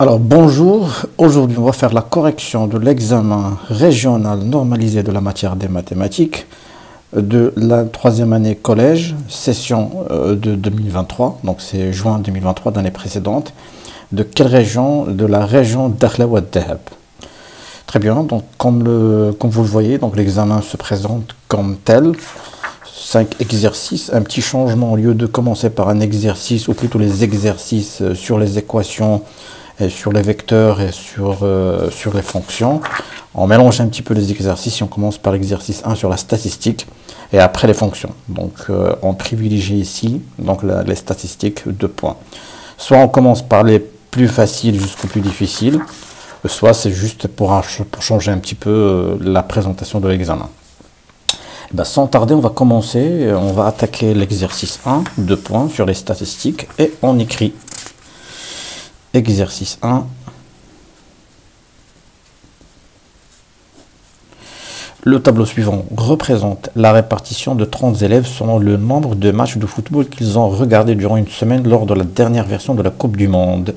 Alors bonjour, aujourd'hui on va faire la correction de l'examen régional normalisé de la matière des mathématiques de la troisième année collège, session de 2023, donc c'est juin 2023 d'année précédente. De quelle région? De la région d'Akhla Ouad Dahab. Très bien, donc comme vous le voyez, donc l'examen se présente comme tel. 5 exercices, un petit changement, au lieu de commencer par un exercice, ou plutôt les exercices sur les équations, et sur les vecteurs et sur les fonctions. On mélange un petit peu les exercices et on commence par l'exercice 1 sur la statistique et après les fonctions. Donc on privilégie ici donc les statistiques, 2 points. Soit on commence par les plus faciles jusqu'aux plus difficiles, soit c'est juste pour changer un petit peu la présentation de l'examen. Sans tarder, on va commencer, on va attaquer l'exercice 1, 2 points sur les statistiques et on écrit exercice 1. Le tableau suivant représente la répartition de 30 élèves selon le nombre de matchs de football qu'ils ont regardé durant une semaine lors de la dernière version de la Coupe du Monde.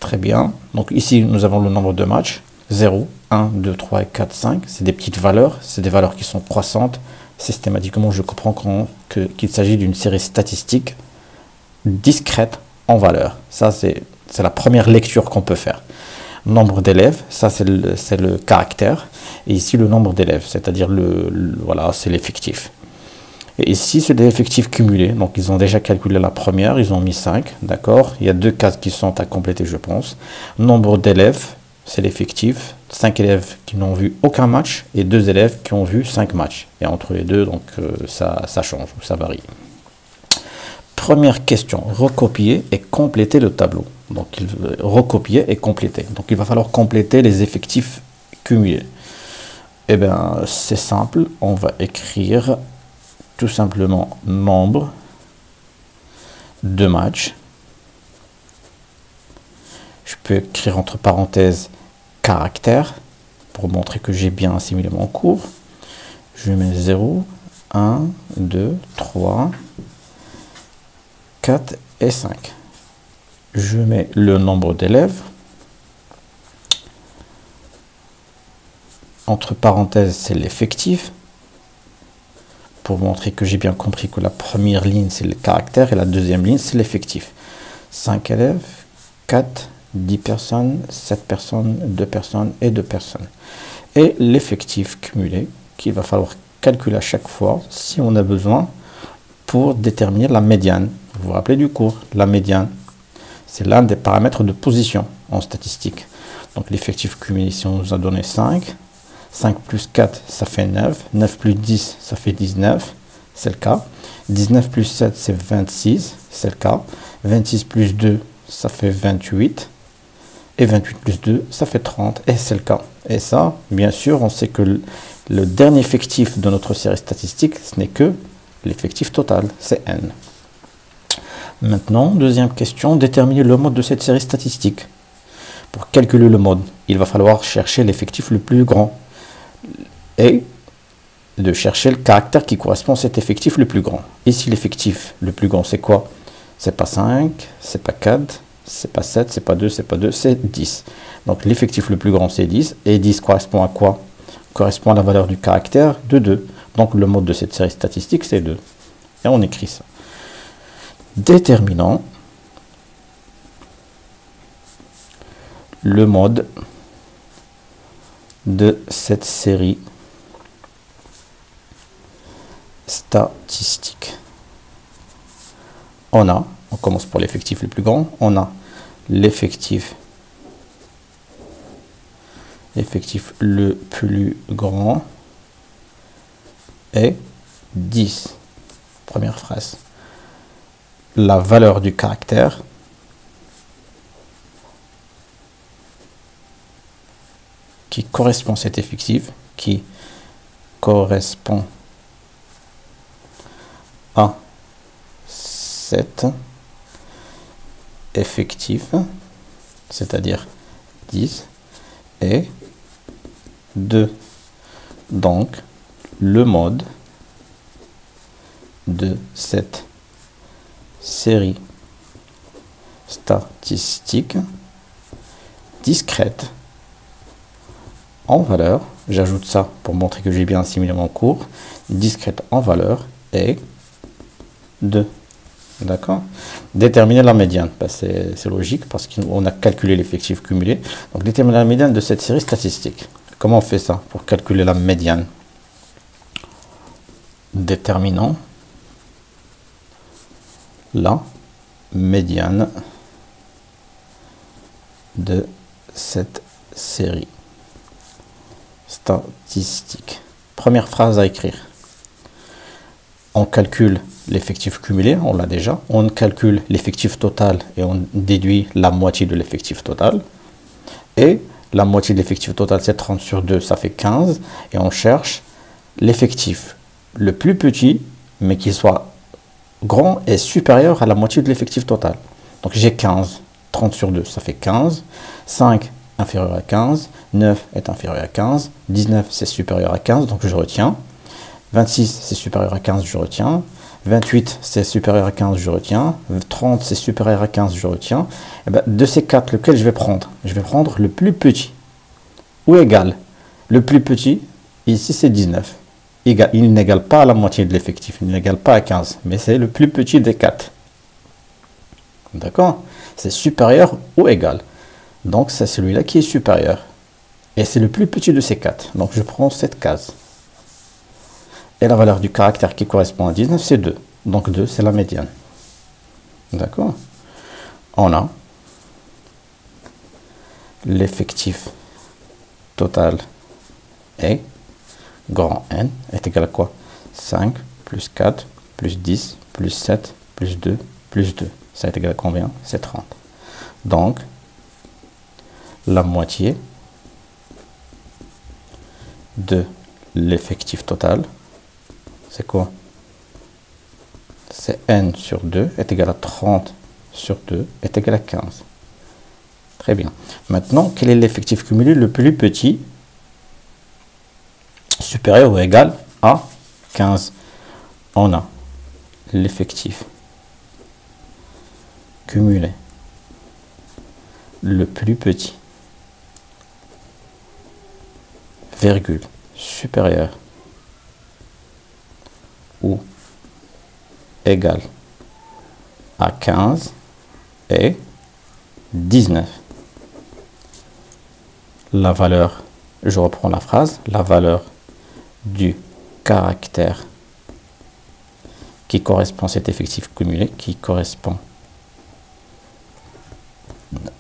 Très bien. Donc ici, nous avons le nombre de matchs. 0, 1, 2, 3 et 4, 5. C'est des petites valeurs. C'est des valeurs qui sont croissantes. Systématiquement, je comprends qu'il s'agit d'une série statistique discrète en valeur. Ça, c'est la première lecture qu'on peut faire. Nombre d'élèves, ça c'est le caractère. Et ici, le nombre d'élèves, c'est-à-dire voilà, c'est l'effectif. Et ici, c'est l'effectif cumulé. Donc, ils ont déjà calculé la première, ils ont mis 5, d'accord. Il y a 2 cases qui sont à compléter, je pense. Nombre d'élèves, c'est l'effectif. 5 élèves qui n'ont vu aucun match et 2 élèves qui ont vu 5 matchs. Et entre les deux, donc, ça change, ça varie. Première question, recopier et compléter le tableau. Donc, recopier et compléter. Donc, il va falloir compléter les effectifs cumulés. Eh bien, c'est simple. On va écrire tout simplement nombre de matchs. Je peux écrire entre parenthèses caractère pour montrer que j'ai bien assimilé mon cours. Je mets 0, 1, 2, 3, 4 et 5. Je mets le nombre d'élèves. Entre parenthèses, c'est l'effectif. Pour montrer que j'ai bien compris que la première ligne, c'est le caractère et la deuxième ligne, c'est l'effectif. 5 élèves, 4, 10 personnes, 7 personnes, 2 personnes et 2 personnes. Et l'effectif cumulé qu'il va falloir calculer à chaque fois si on a besoin pour déterminer la médiane. Vous vous rappelez du cours, la médiane, c'est l'un des paramètres de position en statistique. Donc l'effectif cumulé, ici on nous a donné 5. 5 plus 4, ça fait 9. 9 plus 10, ça fait 19. C'est le cas. 19 plus 7, c'est 26. C'est le cas. 26 plus 2, ça fait 28. Et 28 plus 2, ça fait 30. Et c'est le cas. Et ça, bien sûr, on sait que le dernier effectif de notre série statistique, ce n'est que l'effectif total. C'est n. Maintenant, deuxième question, déterminer le mode de cette série statistique. Pour calculer le mode, il va falloir chercher l'effectif le plus grand et de chercher le caractère qui correspond à cet effectif le plus grand. Ici, l'effectif le plus grand, c'est quoi? C'est pas 5, c'est pas 4, c'est pas 7, c'est pas 2, c'est pas 2, c'est 10. Donc l'effectif le plus grand, c'est 10. Et 10 correspond à quoi? Correspond à la valeur du caractère de 2. Donc le mode de cette série statistique, c'est 2. Et on écrit ça. Déterminant le mode de cette série statistique. On commence pour l'effectif le plus grand, on a l'effectif le plus grand est 10. Première phrase. La valeur du caractère qui correspond à cet effectif, qui correspond à cet effectif, c'est-à-dire 10, et 2. Donc, le mode de cette série statistique discrète en valeur, j'ajoute ça pour montrer que j'ai bien assimilé mon cours, discrète en valeur est 2. D'accord? Déterminer la médiane, ben c'est logique parce qu'on a calculé l'effectif cumulé. Donc déterminer la médiane de cette série statistique. Comment on fait ça pour calculer la médiane? Déterminant la médiane de cette série statistique. Première phrase à écrire. On calcule l'effectif cumulé, on l'a déjà. On calcule l'effectif total et on déduit la moitié de l'effectif total. Et la moitié de l'effectif total, c'est 30 sur 2, ça fait 15. Et on cherche l'effectif le plus petit, mais qui soit grand et supérieur à la moitié de l'effectif total. Donc j'ai 15. 30 sur 2, ça fait 15. 5 inférieur à 15. 9 est inférieur à 15. 19, c'est supérieur à 15, donc je retiens. 26, c'est supérieur à 15, je retiens. 28, c'est supérieur à 15, je retiens. 30, c'est supérieur à 15, je retiens. Et bien, de ces 4, lequel je vais prendre? Je vais prendre le plus petit. Ou égal. Le plus petit, ici, c'est 19. Il n'égale pas à la moitié de l'effectif. Il n'égale pas à 15. Mais c'est le plus petit des 4. D'accord? C'est supérieur ou égal. Donc, c'est celui-là qui est supérieur. Et c'est le plus petit de ces 4. Donc, je prends cette case. Et la valeur du caractère qui correspond à 19, c'est 2. Donc 2, c'est la médiane. D'accord? On a l'effectif total est grand N est égal à quoi? 5 plus 4 plus 10 plus 7 plus 2 plus 2. Ça est égal à combien? C'est 30. Donc, la moitié de l'effectif total, c'est quoi? C'est n sur 2 est égal à 30 sur 2 est égal à 15. Très bien. Maintenant, quel est l'effectif cumulé le plus petit, supérieur ou égal à 15? On a l'effectif cumulé le plus petit, virgule, supérieur ou égal à 15 et 19. La valeur, je reprends la phrase, la valeur du caractère qui correspond à cet effectif cumulé, qui correspond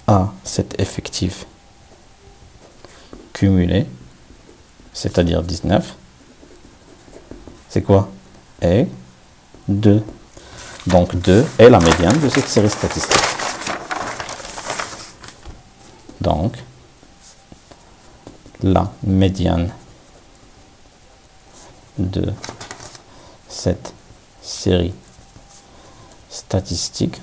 à cet effectif cumulé, c'est-à-dire 19, c'est quoi? Et 2. Donc 2 est la médiane de cette série statistique. Donc, la médiane de cette série statistique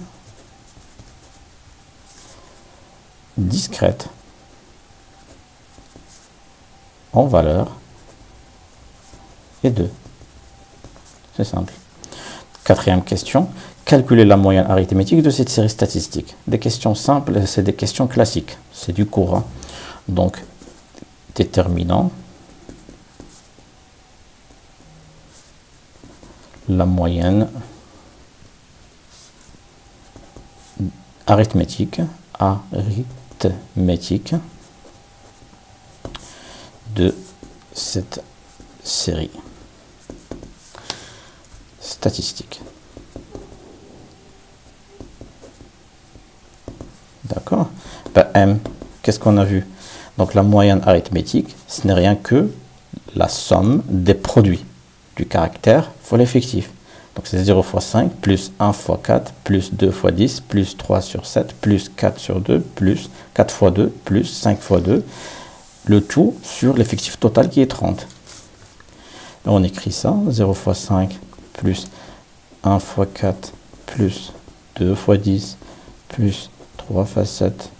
discrète en valeur est 2. C'est simple. Quatrième question. Calculer la moyenne arithmétique de cette série statistique. Des questions simples, c'est des questions classiques. C'est du cours. Hein. Donc, déterminant la moyenne arithmétique de cette série statistique. D'accord? Ben, M, qu'est-ce qu'on a vu? Donc la moyenne arithmétique, ce n'est rien que la somme des produits du caractère fois l'effectif. Donc c'est 0 fois 5, plus 1 fois 4, plus 2 fois 10, plus 3 sur 7, plus 4 sur 2, plus 4 fois 2, plus 5 fois 2. Le tout sur l'effectif total qui est 30. Et on écrit ça, 0 fois 5, plus 1 fois 4, plus 2 fois 10, plus 3 fois 7,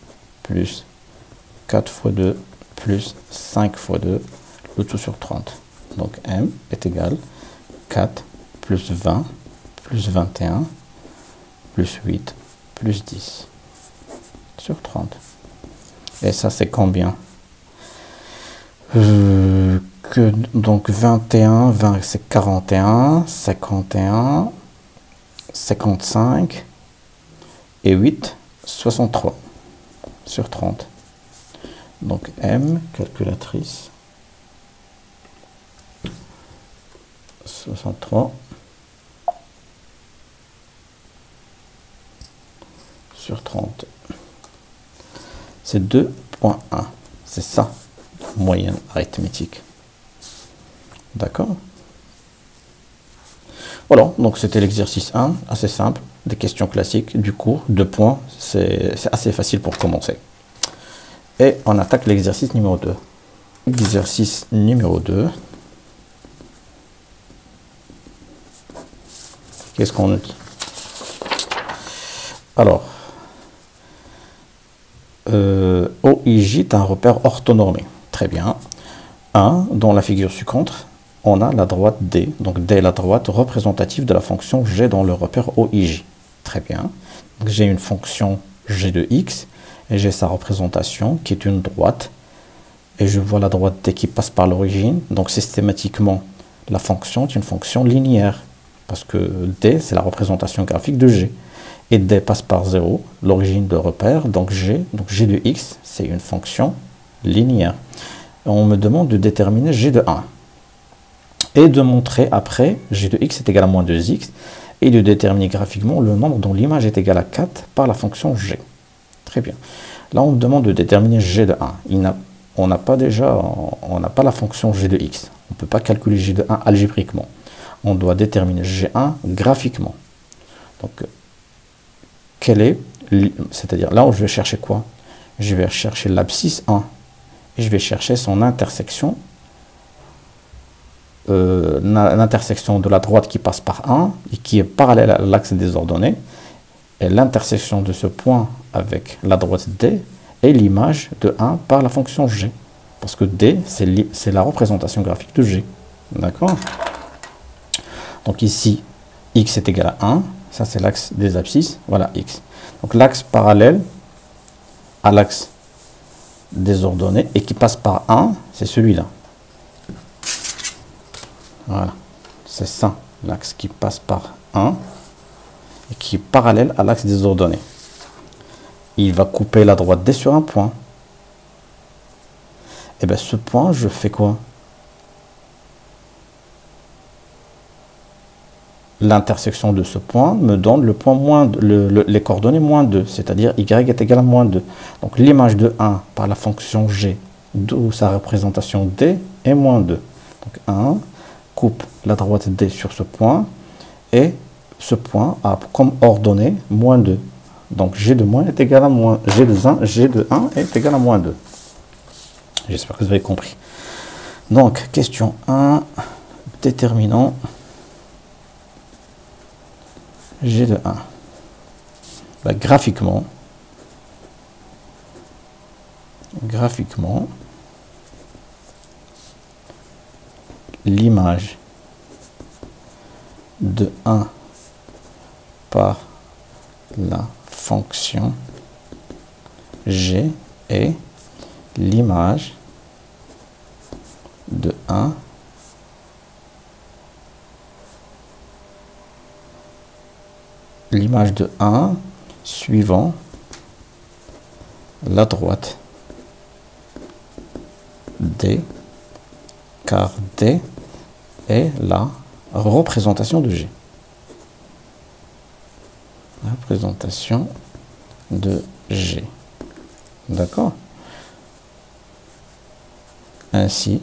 plus 4 fois 2, plus 5 fois 2, le tout sur 30. Donc M est égal 4 plus 20 plus 21 plus 8 plus 10 sur 30. Et ça, c'est combien? Donc 21, 20, c'est 41, 51, 55 et 8, 63 sur 30. Donc M, calculatrice, 63 sur 30. C'est 2,1. C'est ça, moyenne arithmétique. D'accord? Voilà, donc c'était l'exercice 1, assez simple, des questions classiques du cours, 2 points, c'est assez facile pour commencer. Et on attaque l'exercice numéro 2. Exercice numéro 2. Qu'est-ce qu'on dit? Alors, OIJ est un repère orthonormé. Très bien. 1, dans la figure ci-contre, on a la droite D. Donc D est la droite représentative de la fonction G dans le repère OIJ. Très bien. J'ai une fonction G de X et j'ai sa représentation qui est une droite. Et je vois la droite D qui passe par l'origine. Donc systématiquement, la fonction est une fonction linéaire. Parce que D, c'est la représentation graphique de G. Et D passe par 0, l'origine de repère. Donc G de X, c'est une fonction linéaire. On me demande de déterminer G de 1. Et de montrer après G de X est égal à moins 2X. Et de déterminer graphiquement le nombre dont l'image est égale à 4 par la fonction G. Très bien. Là, on me demande de déterminer G de 1. On n'a pas la fonction G de X. On ne peut pas calculer G de 1 algébriquement. On doit déterminer G1 graphiquement. Donc, c'est-à-dire là où je vais chercher quoi? Je vais chercher l'abscisse 1 et je vais chercher son intersection, l'intersection de la droite qui passe par 1 et qui est parallèle à l'axe des ordonnées, et l'intersection de ce point avec la droite D et l'image de 1 par la fonction G, parce que D c'est la représentation graphique de G. D'accord? Donc ici X est égal à 1, ça c'est l'axe des abscisses, voilà X. Donc l'axe parallèle à l'axe des ordonnées et qui passe par 1, c'est celui-là. Voilà, c'est ça, l'axe qui passe par 1 et qui est parallèle à l'axe des ordonnées. Il va couper la droite D sur un point. Et bien ce point, je fais quoi? L'intersection de ce point me donne le point moins 2, les coordonnées moins 2, c'est-à-dire y est égal à moins 2. Donc l'image de 1 par la fonction G, d'où sa représentation D, est moins 2. Donc 1 coupe la droite D sur ce point, et ce point a comme ordonnée moins 2. Donc G de moins est égal à moins, G de 1 est égal à moins 2. J'espère que vous avez compris. Donc question 1, déterminant G de 1. Ben, graphiquement, l'image de 1 par la fonction G est l'image de 1 suivant la droite D, car D est la représentation de G. Représentation de G. D'accord? Ainsi,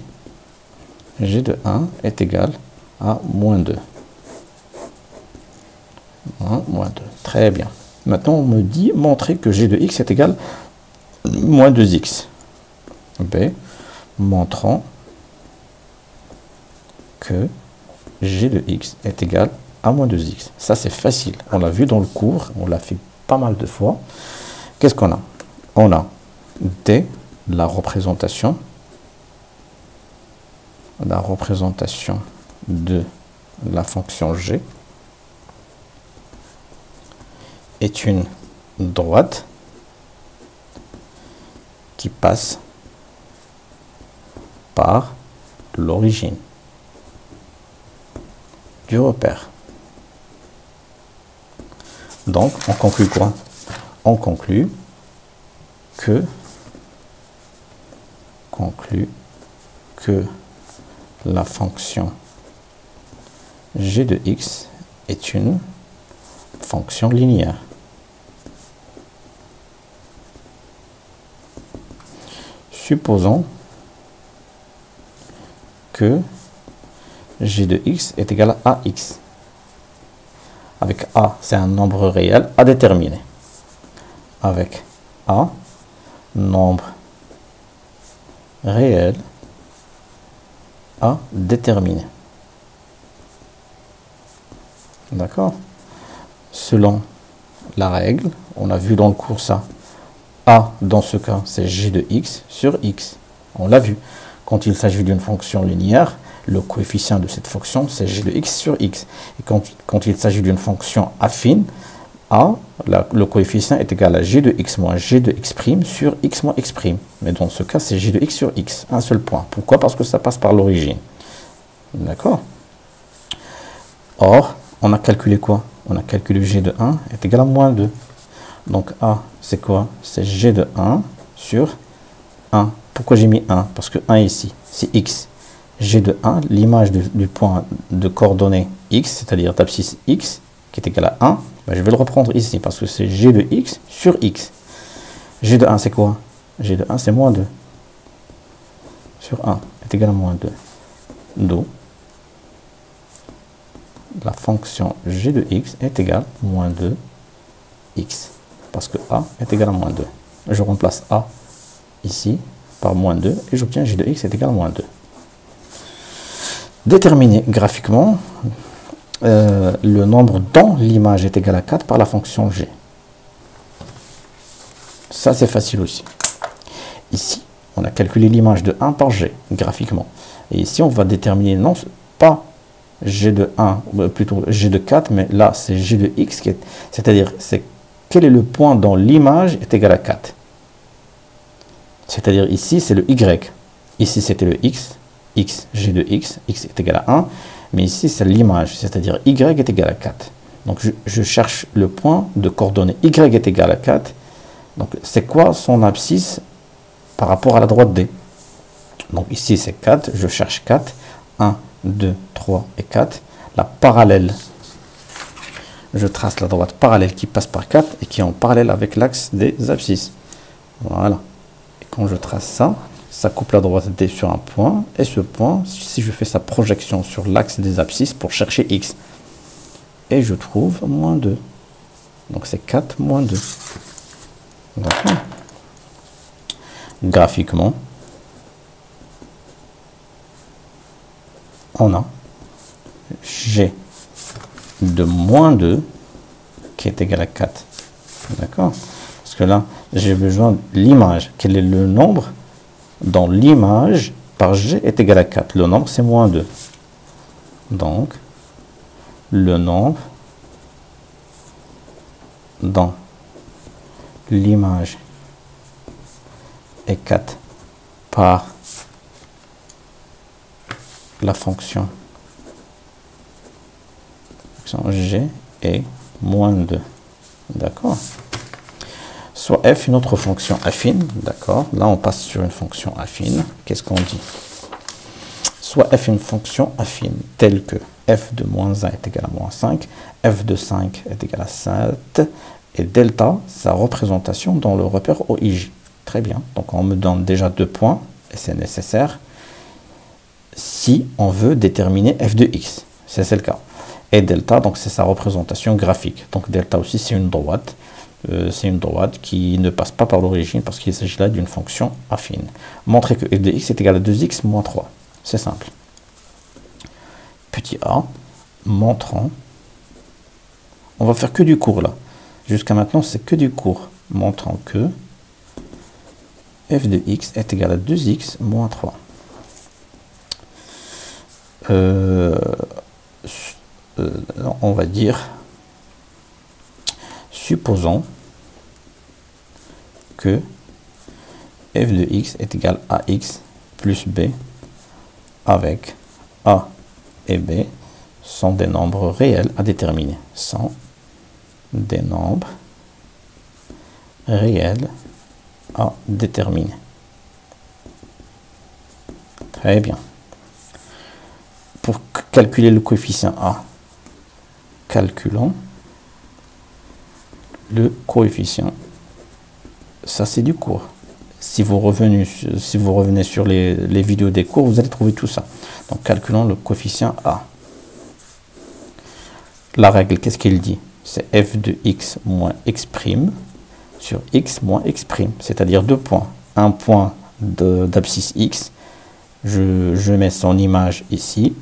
G de 1 est égal à moins 2. Moins 2. Très bien. Maintenant, on me dit montrer que G de X est égal à moins 2X. B. Montrant que G de X est égal à moins 2X. Ça, c'est facile. On l'a vu dans le cours. On l'a fait pas mal de fois. Qu'est-ce qu'on a? On a D, la représentation de la fonction G est une droite qui passe par l'origine du repère. Donc, on conclut quoi? On conclut que la fonction g de x est une fonction linéaire. Supposons que g de x est égal à ax. Avec a, c'est un nombre réel à déterminer. Avec a, nombre réel à déterminer. D'accord? Selon la règle, on a vu dans le cours ça. A, dans ce cas, c'est g de x sur x. On l'a vu. Quand il s'agit d'une fonction linéaire, le coefficient de cette fonction, c'est g de x sur x. Et quand il s'agit d'une fonction affine, a, le coefficient est égal à g de x moins g de x' sur x moins x'. Mais dans ce cas, c'est g de x sur x, un seul point. Pourquoi? Parce que ça passe par l'origine. D'accord? Or, on a calculé quoi? On a calculé g de 1 est égal à moins 2. Donc a, c'est quoi? C'est g de 1 sur 1. Pourquoi j'ai mis 1? Parce que 1 ici, c'est x. G de 1, l'image du point de coordonnées x, c'est-à-dire d'abscisse x, qui est égal à 1, ben je vais le reprendre ici, parce que c'est g de x sur x. G de 1, c'est quoi? G de 1, c'est moins 2. Sur 1 est égal à moins 2. D'où la fonction g de x est égale à moins 2x. Parce que a est égal à moins 2. Je remplace a ici par moins 2 et j'obtiens g de x est égal à moins 2. Déterminer graphiquement le nombre dans l'image est égal à 4 par la fonction g. Ça, c'est facile aussi. Ici, on a calculé l'image de 1 par g, graphiquement. Et ici, on va déterminer non pas g de 1, plutôt g de 4, mais là, c'est g de x, c'est-à-dire, c'est quel est le point dans l'image est égal à 4. C'est-à-dire, ici, c'est le y. Ici, c'était le x, g de x est égal à 1. Mais ici, c'est l'image, c'est-à-dire y est égal à 4. Donc, je cherche le point de coordonnées y est égal à 4. Donc, c'est quoi son abscisse par rapport à la droite D? Donc, ici, c'est 4. Je cherche 4. 1, 2, 3 et 4. La parallèle, je trace la droite parallèle qui passe par 4 et qui est en parallèle avec l'axe des abscisses. Voilà. Et quand je trace ça, ça coupe la droite D sur un point. Et ce point, si je fais sa projection sur l'axe des abscisses pour chercher x, et je trouve moins 2. Donc, c'est 4 moins 2. D'accord. Graphiquement, on a g de moins 2 qui est égal à 4. D'accord? Parce que là, j'ai besoin de l'image. Quel est le nombre dans l'image par g est égal à 4? Le nombre, c'est moins 2. Donc, le nombre dans l'image est 4 par la fonction g est moins 2. D'accord? Soit f, une autre fonction affine. D'accord? Là, on passe sur une fonction affine. Qu'est-ce qu'on dit? Soit f une fonction affine telle que f de moins 1 est égal à moins 5, f de 5 est égal à 7, et delta, sa représentation dans le repère OIJ. Très bien. Donc, on me donne déjà 2 points, et c'est nécessaire si on veut déterminer f de x. C'est le cas. Et delta, donc c'est sa représentation graphique. Donc, delta aussi, c'est une droite. C'est une droite qui ne passe pas par l'origine parce qu'il s'agit là d'une fonction affine. Montrer que f de x est égal à 2x moins 3. C'est simple. Petit a, montrant. On va faire que du cours là. Jusqu'à maintenant, c'est que du cours. Montrant que f de x est égal à 2x moins 3. On va dire, supposons que f de x est égal à x plus b, avec a et b sont des nombres réels à déterminer. Sont des nombres réels à déterminer. Très bien. Pour calculer le coefficient a, calculons le coefficient. Ça, c'est du cours. Si vous revenez sur les vidéos des cours, vous allez trouver tout ça. Donc, calculons le coefficient a. La règle, qu'est-ce qu'il dit? C'est f de x moins x' sur x moins x', c'est-à-dire 2 points. Un point d'abscisse x, je mets son image ici,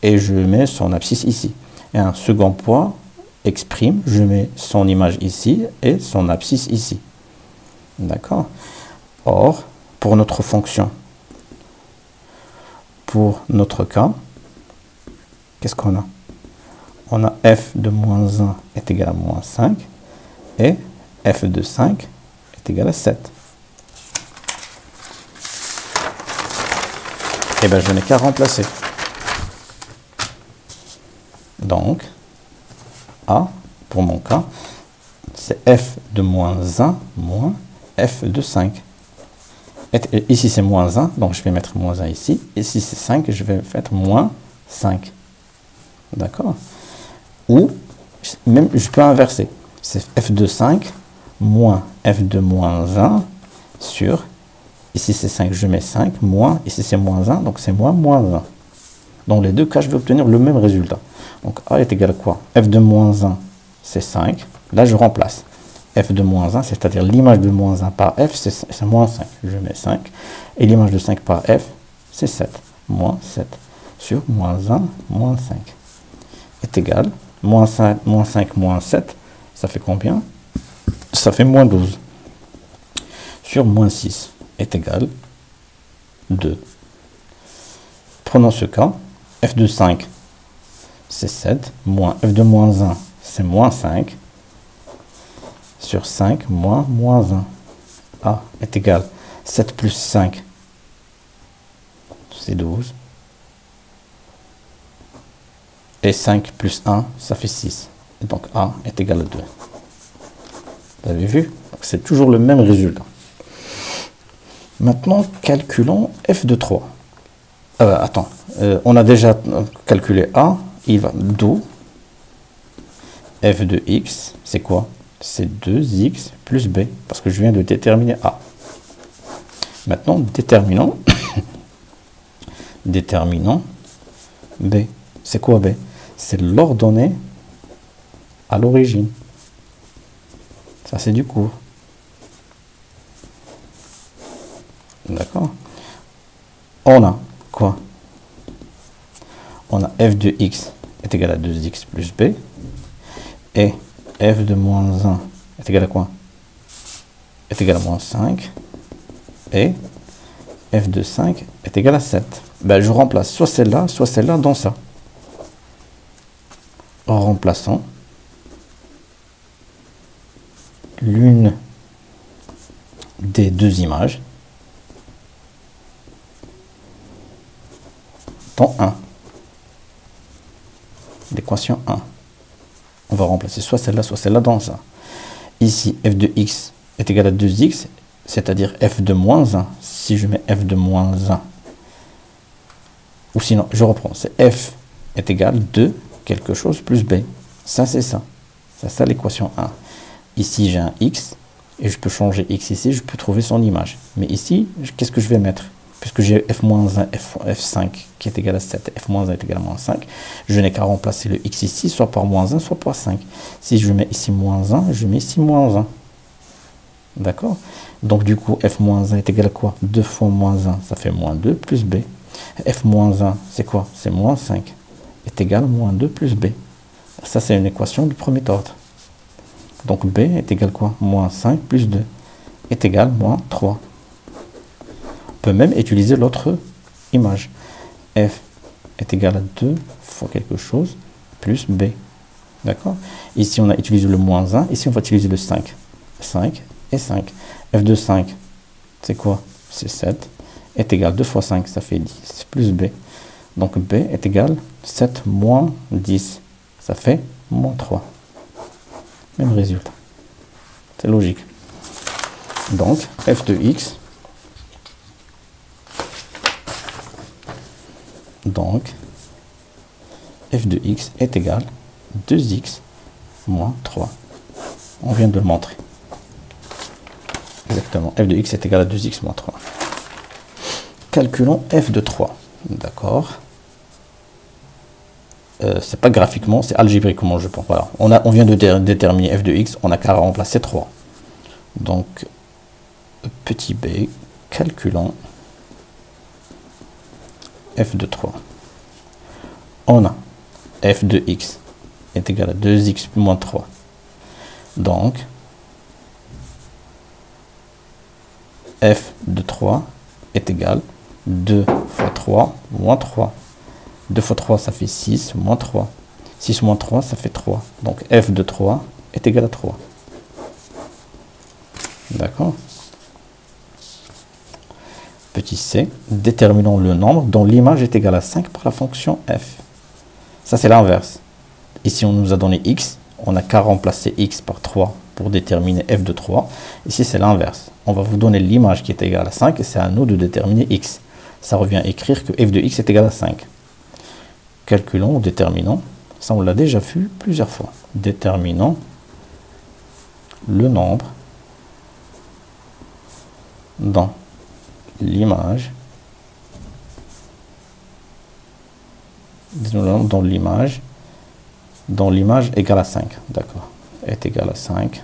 et je mets son abscisse ici. Et un second point, x', je mets son image ici, et son abscisse ici. D'accord? Or, pour notre fonction, pour notre cas, qu'est-ce qu'on a? On a f de moins 1 est égal à moins 5 et f de 5 est égal à 7. Et bien, je n'ai qu'à remplacer. Donc, a, pour mon cas, c'est f de moins 1 moins f de 5. Et ici, c'est moins 1, donc je vais mettre moins 1 ici. Ici, c'est 5, je vais mettre moins 5. D'accord? Ou, même, je peux inverser. C'est f de 5 moins f de moins 1 sur, ici c'est 5, je mets 5, moins, ici c'est moins 1, donc c'est moins 1. Dans les deux cas, je vais obtenir le même résultat. Donc a est égal à quoi? F de moins 1, c'est 5. Là, je remplace. F de moins 1, c'est-à-dire l'image de moins 1 par f, c'est moins 5. Je mets 5. Et l'image de 5 par f, c'est 7. Moins 7 sur moins 1, moins 5 est égal. Moins 5, moins 7, ça fait combien? Ça fait moins 12. Sur moins 6 est égal 2. Prenons ce cas. F de 5, c'est 7. Moins f de moins 1, c'est moins 5. Sur 5, moins 1. A est égal 7 plus 5, c'est 12. Et 5 plus 1, ça fait 6. Et donc A est égal à 2. Vous avez vu? C'est toujours le même résultat. Maintenant, calculons f de 3. Attends, on a déjà calculé A. Il va d'où f de x, c'est quoi? C'est 2x plus b, parce que je viens de déterminer A. Maintenant, déterminons b. C'est quoi b? C'est l'ordonnée à l'origine. Ça, c'est du cours. D'accord? On a quoi? On a f de x est égal à 2x plus b. Et f de moins 1 est égal à quoi? Est égal à moins 5. Et f de 5 est égal à 7. Ben, je remplace soit celle-là dans ça. En remplaçant l'une des deux images dans 1. L'équation 1. On va remplacer soit celle-là dans ça. Ici, f de x est égal à 2x, c'est-à-dire f de moins 1. Si je mets f de moins 1, ou sinon, je reprends, c'est f est égal 2 quelque chose plus b. Ça, c'est ça. C'est ça l'équation 1. Ici, j'ai un x, et je peux changer x ici, je peux trouver son image. Mais ici, qu'est-ce que je vais mettre? Puisque j'ai f-1, f5 qui est égal à 7, f-1 est égal à moins 5, je n'ai qu'à remplacer le x ici, soit par moins 1, soit par 5. Si je mets ici moins 1, je mets ici moins 1. D'accord? Donc du coup, f-1 est égal à quoi? 2 fois moins 1, ça fait moins 2 plus b. f-1, c'est quoi? C'est moins 5. Est égal à moins 2 plus b. Ça, c'est une équation du premier ordre. Donc b est égal à quoi? Moins 5 plus 2 est égal à moins 3. On peut même utiliser l'autre image. F est égal à 2 fois quelque chose plus b. D'accord? Ici, on a utilisé le moins 1. Ici, on va utiliser le 5. 5 et 5. F de 5, c'est quoi? C'est 7, est égal 2 fois 5, ça fait 10, plus B. Donc B est égal 7 moins 10, ça fait moins 3. Même résultat. C'est logique. Donc, f de x, f de x est égal 2x moins 3. On vient de le montrer. Exactement. F de x est égal à 2x moins 3. Calculons f de 3. D'accord. C'est pas graphiquement, c'est algébriquement, je pense. Voilà. On vient de déterminer f de x, on n'a qu'à remplacer 3. Donc, petit b, calculons f de 3. On a f de x est égal à 2x moins 3. Donc, f de 3 est égal 2 fois 3 moins 3. 2 fois 3, ça fait 6 moins 3. 6 moins 3, ça fait 3. Donc, f de 3 est égal à 3. D'accord. Petit c, déterminons le nombre dont l'image est égale à 5 par la fonction f. Ça, c'est l'inverse. Ici, on nous a donné x. On n'a qu'à remplacer x par 3 pour déterminer f de 3. Ici, c'est l'inverse. On va vous donner l'image qui est égale à 5 et c'est à nous de déterminer x. Ça revient à écrire que f de x est égal à 5. Calculons ou déterminons. Ça, on l'a déjà vu plusieurs fois. Déterminons le nombre dans l'image dont l'image égale à 5. D'accord. Est égal à 5.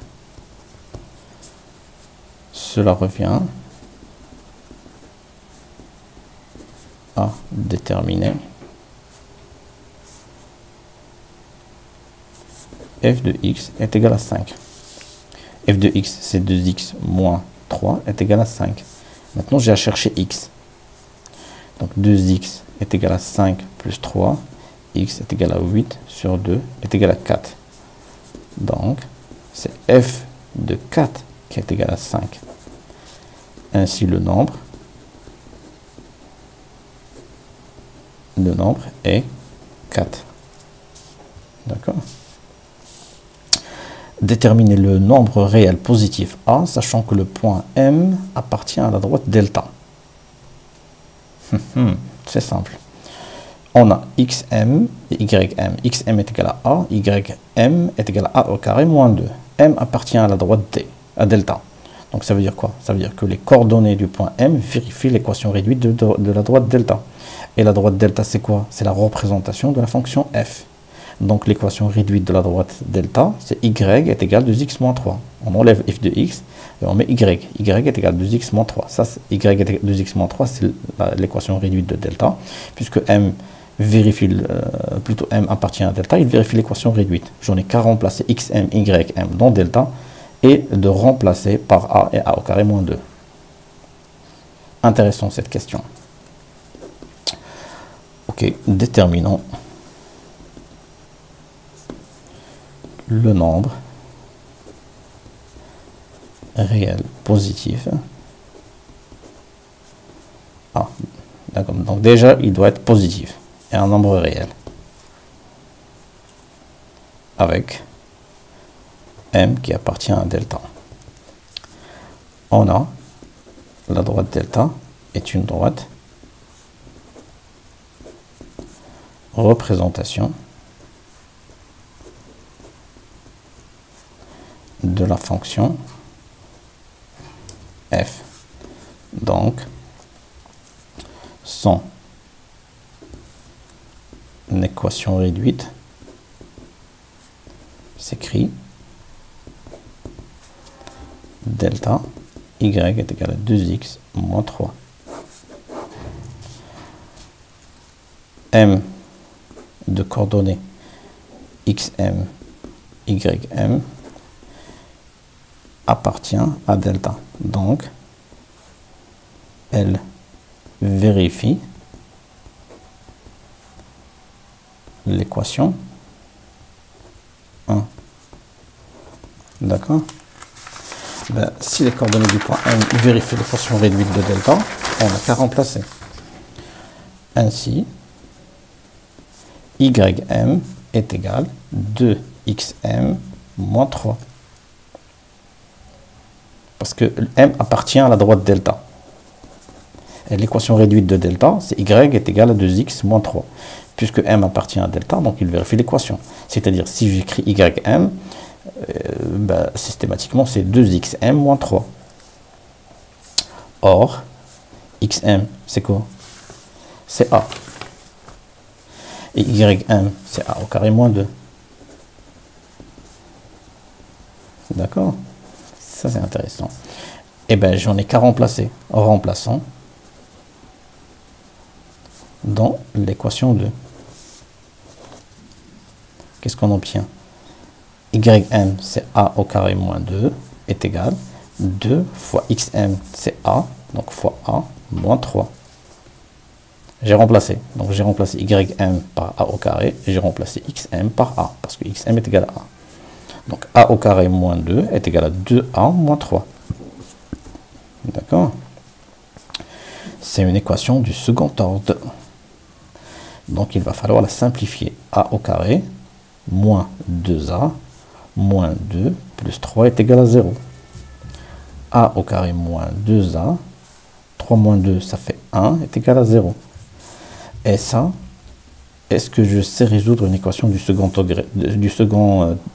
Cela revient à déterminer f de x est égal à 5. f de x, c'est 2x moins 3 est égal à 5. Maintenant, j'ai à chercher x. Donc, 2x est égal à 5 plus 3. X est égal à 8 sur 2 est égal à 4. Donc, c'est f de 4 qui est égal à 5. Ainsi, le nombre est 4. D'accord? Déterminer le nombre réel positif A, sachant que le point M appartient à la droite delta. C'est simple. On a xm et ym. Xm est égal à A, ym est égal à A au carré moins 2. M appartient à la droite D, à delta. Donc ça veut dire quoi? Ça veut dire que les coordonnées du point M vérifient l'équation réduite de la droite delta. Et la droite delta, c'est quoi? C'est la représentation de la fonction f. Donc l'équation réduite de la droite delta, c'est y est égal à 2x moins 3. On enlève f de x et on met y. Y est égal à 2x moins 3. Ça, y est égal à 2x moins 3, c'est l'équation réduite de delta. Puisque m vérifie, plutôt m appartient à delta, il vérifie l'équation réduite. J'en ai qu'à remplacer xm, ym dans delta et de remplacer par a et a au carré moins 2. Intéressant cette question. Ok, déterminons le nombre réel positif. Ah, d'accord. Donc déjà, il doit être positif et un nombre réel avec m qui appartient à delta. On a la droite delta est une droite représentation de la fonction f. Donc, son équation réduite s'écrit delta y est égal à 2x moins 3. M de coordonnées xm, ym appartient à delta. Donc, elle vérifie l'équation 1. D'accord? Ben, si les coordonnées du point M vérifient l'équation réduite de delta, on n'a qu'à remplacer. Ainsi, ym est égal à 2xm moins 3. Parce que m appartient à la droite delta. Et l'équation réduite de delta, c'est y est égal à 2x moins 3. Puisque m appartient à delta, donc il vérifie l'équation. C'est-à-dire, si j'écris ym, ben, systématiquement, c'est 2xm moins 3. Or, xm, c'est quoi? C'est a. Et ym, c'est a au carré moins 2. D'accord? Ça, c'est intéressant. Eh bien, j'en ai qu'à remplacer. En remplaçant dans l'équation 2. Qu'est-ce qu'on obtient? Ym, c'est a au carré moins 2, est égal à 2 fois xm, c'est a, donc fois a, moins 3. J'ai remplacé. Donc, j'ai remplacé ym par a au carré, et j'ai remplacé xm par a, parce que xm est égal à a. Donc, a au carré moins 2 est égal à 2a moins 3. D'accord? C'est une équation du second ordre. Donc, il va falloir la simplifier. A au carré moins 2a moins 2 plus 3 est égal à 0. A au carré moins 2a, 3 moins 2, ça fait 1, est égal à 0. Et ça, est-ce que je sais résoudre une équation du second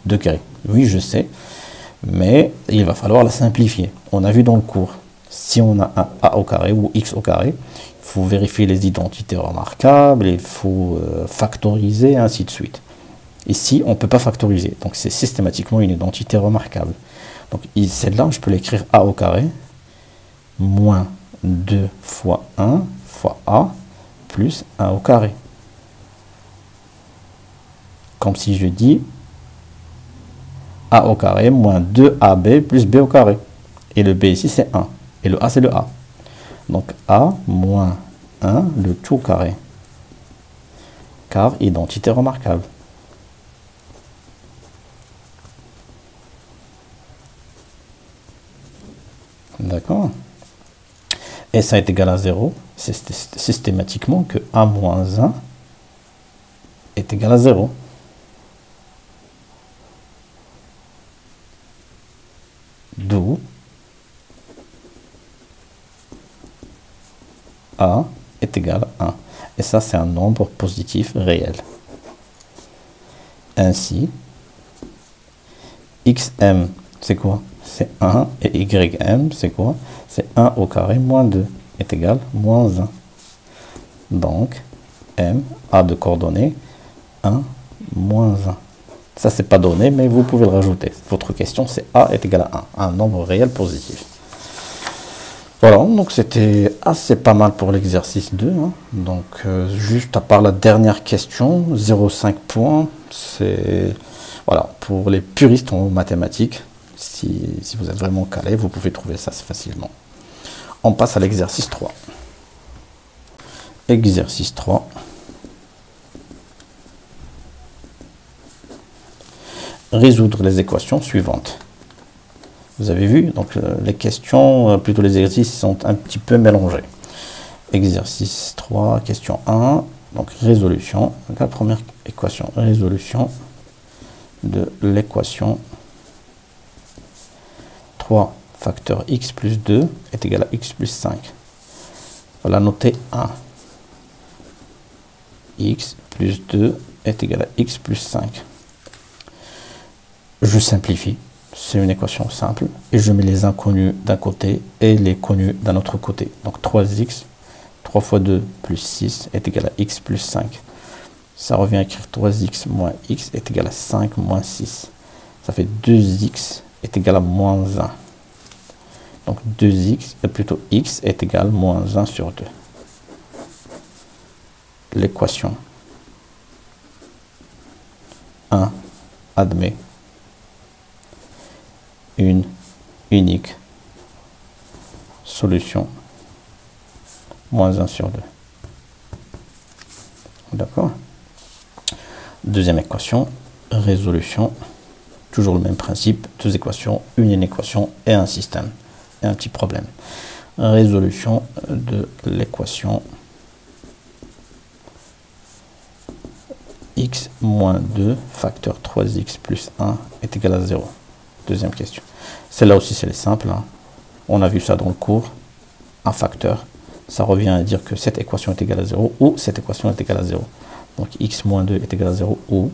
degré? Oui, je sais, mais il va falloir la simplifier. On a vu dans le cours, si on a un a au carré ou x au carré, il faut vérifier les identités remarquables, il faut factoriser, ainsi de suite. Ici, on ne peut pas factoriser, donc c'est systématiquement une identité remarquable. Donc celle-là, je peux l'écrire a au carré, moins 2 fois 1 fois a, plus 1 au carré. Comme si je dis a au carré moins 2ab plus b au carré. Et le b ici, c'est 1. Et le a, c'est le a. Donc a moins 1, le tout au carré. Car identité remarquable. D'accord? Et ça est égal à 0. C'est systématiquement que a moins 1 est égal à 0. D'où a est égal à 1. Et ça, c'est un nombre positif réel. Ainsi, xm, c'est quoi? C'est 1. Et ym, c'est quoi? C'est 1 au carré moins 2 est égal à moins 1. Donc, m a de coordonnées 1, moins 1. Ça, c'est pas donné, mais vous pouvez le rajouter. Votre question, c'est a est égal à 1, un nombre réel positif. Voilà, donc c'était assez pas mal pour l'exercice 2. Hein. Donc, juste à part la dernière question, 0,5 points, c'est voilà, pour les puristes en mathématiques. Si vous êtes vraiment calé, vous pouvez trouver ça facilement. On passe à l'exercice 3. Exercice 3. Résoudre les équations suivantes. Vous avez vu, donc les questions, plutôt les exercices sont un petit peu mélangés. Exercice 3, question 1, donc résolution. Donc la première équation, résolution de l'équation 3 facteur x plus 2 est égal à x plus 5. Voilà, noter 1. X plus 2 est égal à x plus 5. Je simplifie. C'est une équation simple. Et je mets les inconnus d'un côté et les connus d'un autre côté. Donc 3x, 3 fois 2 plus 6 est égal à x plus 5. Ça revient à écrire 3x moins x est égal à 5 moins 6. Ça fait 2x est égal à moins 1. Donc 2x, plutôt x est égal à moins 1 sur 2. L'équation 1 admet une unique solution moins 1 sur 2. D'accord? Deuxième équation, résolution Toujours le même principe, deux équations, une inéquation et un système. Et un petit problème. Résolution de l'équation x moins 2 facteur 3x plus 1 est égal à 0. Deuxième question. Celle-là aussi, c'est simple. Hein. On a vu ça dans le cours. Un facteur, ça revient à dire que cette équation est égale à 0 ou cette équation est égale à 0. Donc x moins 2 est égal à 0 ou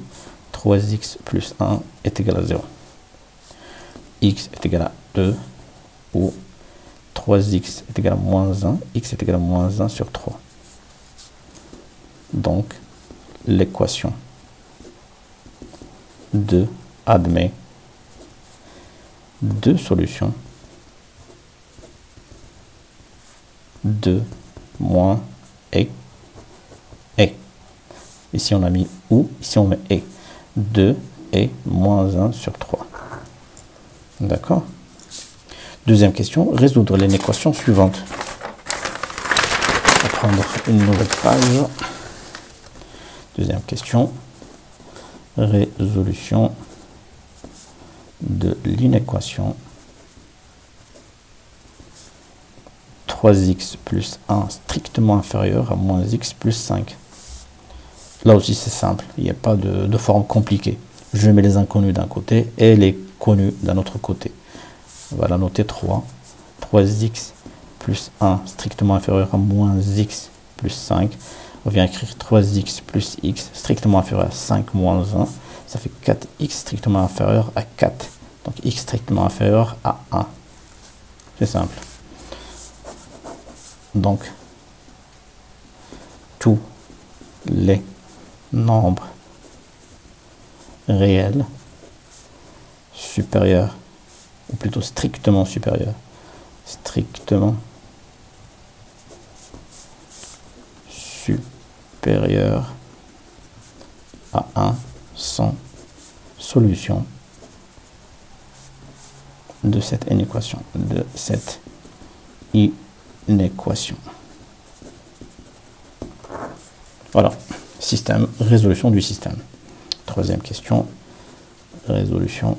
3x plus 1 est égal à 0. X est égal à 2 ou 3x est égal à moins 1, x est égal à moins 1 sur 3. Donc, l'équation 2 admet deux solutions 2 moins et. Ici, on a mis ou, ici, on met et. 2 et moins 1 sur 3. D'accord? Deuxième question, résoudre l'équation suivante. On va prendre une nouvelle page. Deuxième question, résolution de l'inéquation 3x plus 1 strictement inférieur à moins x plus 5. Là aussi, c'est simple, il n'y a pas de forme compliquée. Je mets les inconnus d'un côté et les connus d'un autre côté. On va la noter 3. 3x plus 1 strictement inférieur à moins x plus 5. On vient écrire 3x plus x strictement inférieur à 5 moins 1. Ça fait 4x strictement inférieur à 4. Donc x strictement inférieur à 1. C'est simple. Donc, tous les nombres réels supérieurs, ou plutôt strictement supérieurs, à 1 sont solution de cette inéquation, Voilà, système, résolution du système. Troisième question, résolution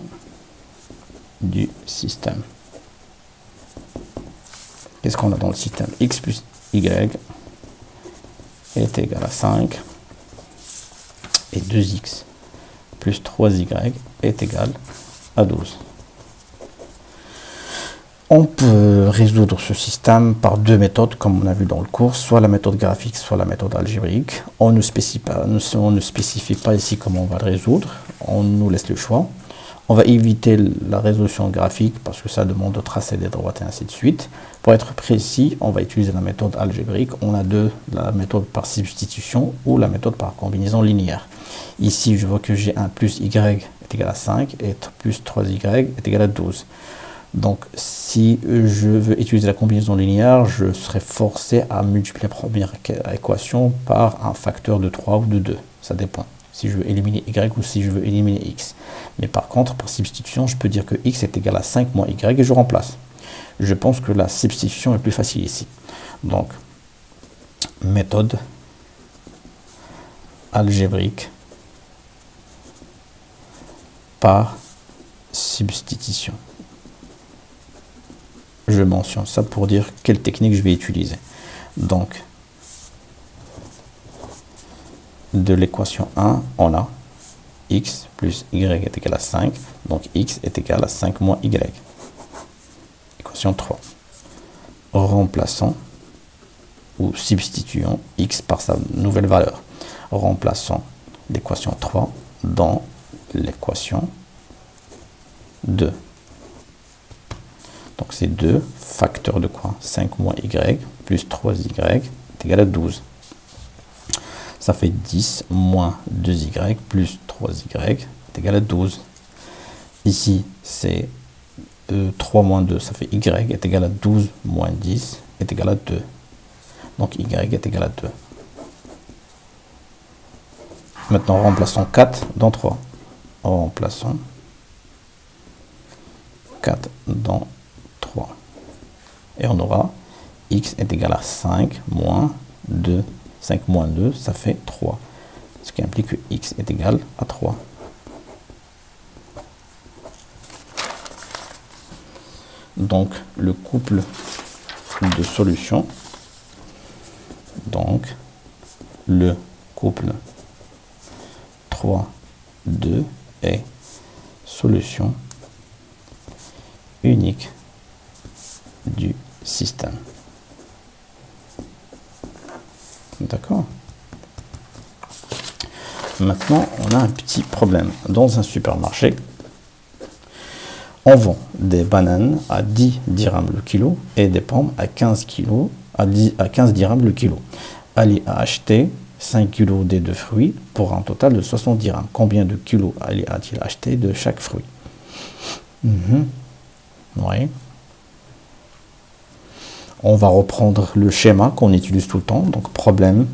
du système. Qu'est-ce qu'on a dans le système? X plus Y est égal à 5 et 2x plus 3y est égal à 12. On peut résoudre ce système par deux méthodes, comme on a vu dans le cours, soit la méthode graphique, soit la méthode algébrique. On ne spécifie pas ici comment on va le résoudre, on nous laisse le choix. On va éviter la résolution graphique parce que ça demande de tracer des droites et ainsi de suite. Pour être précis, on va utiliser la méthode algébrique. On a la méthode par substitution ou la méthode par combinaison linéaire. Ici, je vois que j'ai 1 plus y est égal à 5 et plus 3y est égal à 12. Donc, si je veux utiliser la combinaison linéaire, je serai forcé à multiplier la première équation par un facteur de 3 ou de 2. Ça dépend. Si je veux éliminer y ou si je veux éliminer x. Mais par contre, par substitution, je peux dire que x est égal à 5 moins y et je remplace. Je pense que la substitution est plus facile ici. Donc, méthode algébrique par substitution. Je mentionne ça pour dire quelle technique je vais utiliser. Donc, de l'équation 1, on a x plus y est égal à 5. Donc, x est égal à 5 moins y. Équation 3. Remplaçons ou substituons x par sa nouvelle valeur. Remplaçons l'équation 3 dans l'équation 2. Donc, c'est 2 facteurs de quoi? 5 moins y plus 3y est égal à 12. Ça fait 10 moins 2y plus 3y est égal à 12. Ici, c'est 3 moins 2, ça fait y est égal à 12 moins 10 est égal à 2. Donc, y est égal à 2. Maintenant, remplaçons 4 dans 3. Remplaçons 4 dans 3. Et on aura x est égal à 5 moins 2. 5 moins 2, ça fait 3. Ce qui implique que x est égal à 3. Donc, le couple de solutions. Donc, le couple 3, 2 est solution unique du système. D'accord? Maintenant, on a un petit problème. Dans un supermarché, on vend des bananes à 10 dirhams le kilo et des pommes à 15 dirhams le kilo. Ali a acheté 5 kilos des deux fruits pour un total de 60 dirhams. Combien de kilos Ali a-t-il acheté de chaque fruit? Oui. On va reprendre le schéma qu'on utilise tout le temps. Donc, problème.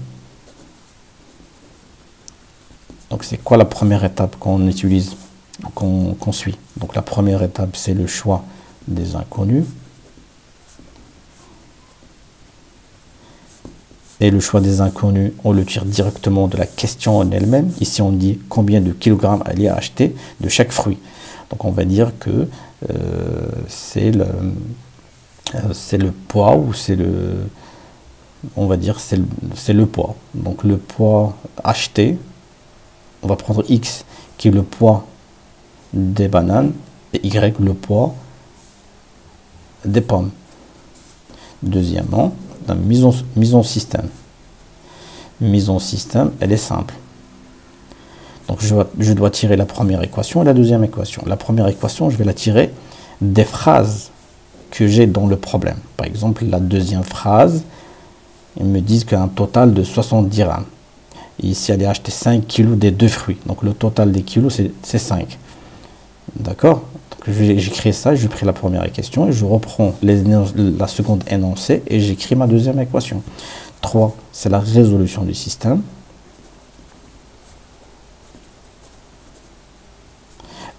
Donc, c'est quoi la première étape qu'on utilise, qu'on suit? Donc, la première étape, c'est le choix des inconnus. Et le choix des inconnus, on le tire directement de la question en elle-même. Ici, on dit combien de kilogrammes Ali a acheté de chaque fruit. Donc, on va dire que c'est le poids ou c'est le... On va dire c'est le poids. Donc, le poids acheté, on va prendre X qui est le poids des bananes et Y le poids des pommes. Deuxièmement, la mise en système. Mise en système, elle est simple. Donc, je dois tirer la première équation et la deuxième équation. La première équation, je vais la tirer des phrases que j'ai dans le problème. Par exemple, la deuxième phrase, ils me disent qu'un total de 60 dirhams. Et ici, elle a acheté 5 kilos des deux fruits. Donc, le total des kilos, c'est 5. D'accord? J'écris ça, je pris la première question et je reprends la seconde énoncée et j'écris ma deuxième équation. 3, c'est la résolution du système.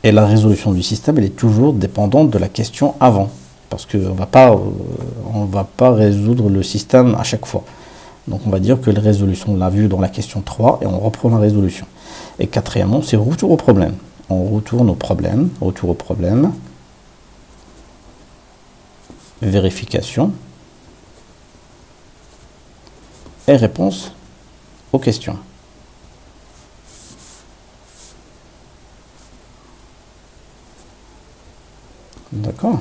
Et la résolution du système, elle est toujours dépendante de la question avant. Parce qu'on ne va pas résoudre le système à chaque fois. Donc, on va dire que la résolution, on l'a vu dans la question 3 et on reprend la résolution. Et quatrièmement, c'est retour au problème. On retourne au problème, retour au problème, vérification et réponse aux questions. D'accord?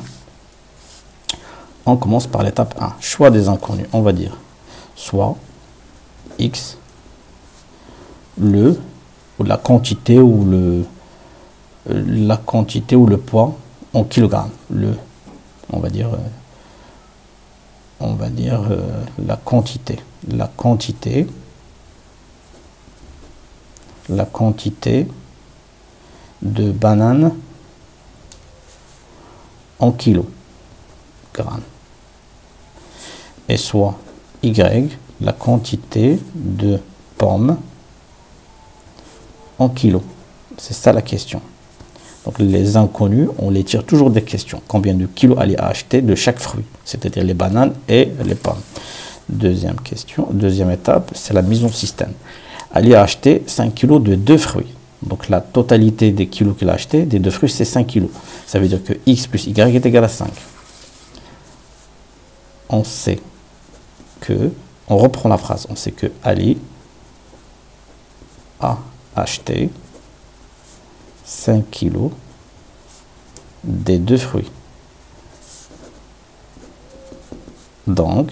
On commence par l'étape 1, choix des inconnus. On va dire soit X, la quantité ou le poids en kilogrammes. On va dire la quantité de bananes en kilogrammes. Et soit Y, la quantité de pommes en kilos. C'est ça la question. Donc les inconnus, on les tire toujours des questions. Combien de kilos Ali a acheté de chaque fruit, c'est-à-dire les bananes et les pommes. Deuxième question, deuxième étape, c'est la mise en système. Ali a acheté 5 kilos de deux fruits. Donc la totalité des kilos qu'il a acheté des deux fruits, c'est 5 kilos. Ça veut dire que X plus Y est égal à 5. On sait que, on reprend la phrase, on sait que Ali a acheté 5 kilos des deux fruits. Donc,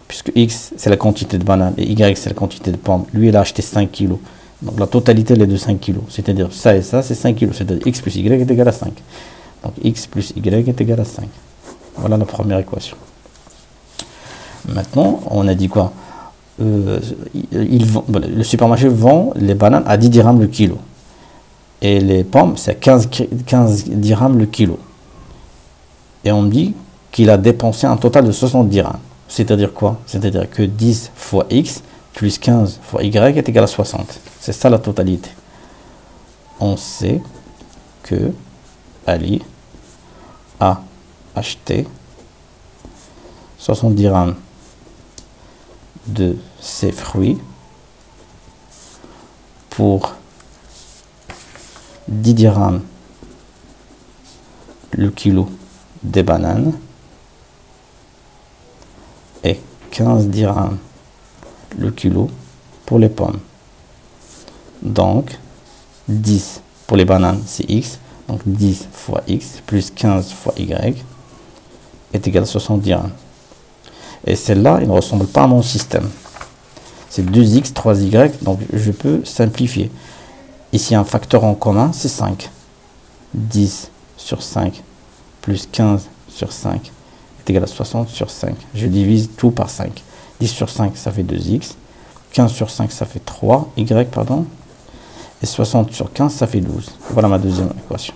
puisque X c'est la quantité de bananes et Y c'est la quantité de pommes, lui il a acheté 5 kilos. Donc la totalité elle est de 5 kilos. C'est-à-dire ça et ça c'est 5 kilos. C'est-à-dire X plus Y est égal à 5. Donc X plus Y est égal à 5. Voilà la première équation. Maintenant, on a dit quoi? Le supermarché vend les bananes à 10 dirhams le kilo. Et les pommes, c'est 15 dirhams le kilo. Et on me dit qu'il a dépensé un total de 60 dirhams. C'est-à-dire quoi? C'est-à-dire que 10 fois X plus 15 fois Y est égal à 60. C'est ça la totalité. On sait que Ali a acheté 60 dirhams de ces fruits pour 10 dirhams le kilo des bananes et 15 dirhams le kilo pour les pommes. Donc 10 pour les bananes c'est x, donc 10 fois x plus 15 fois y est égal à 60 dirhams. Et celle-là, il ne ressemble pas à mon système. C'est 2x, 3y, donc je peux simplifier. Ici, un facteur en commun, c'est 5. 10 sur 5 plus 15 sur 5 est égal à 60 sur 5. Je divise tout par 5. 10 sur 5, ça fait 2x. 15 sur 5, ça fait 3y, pardon. Et 60 sur 15, ça fait 12. Voilà ma deuxième équation.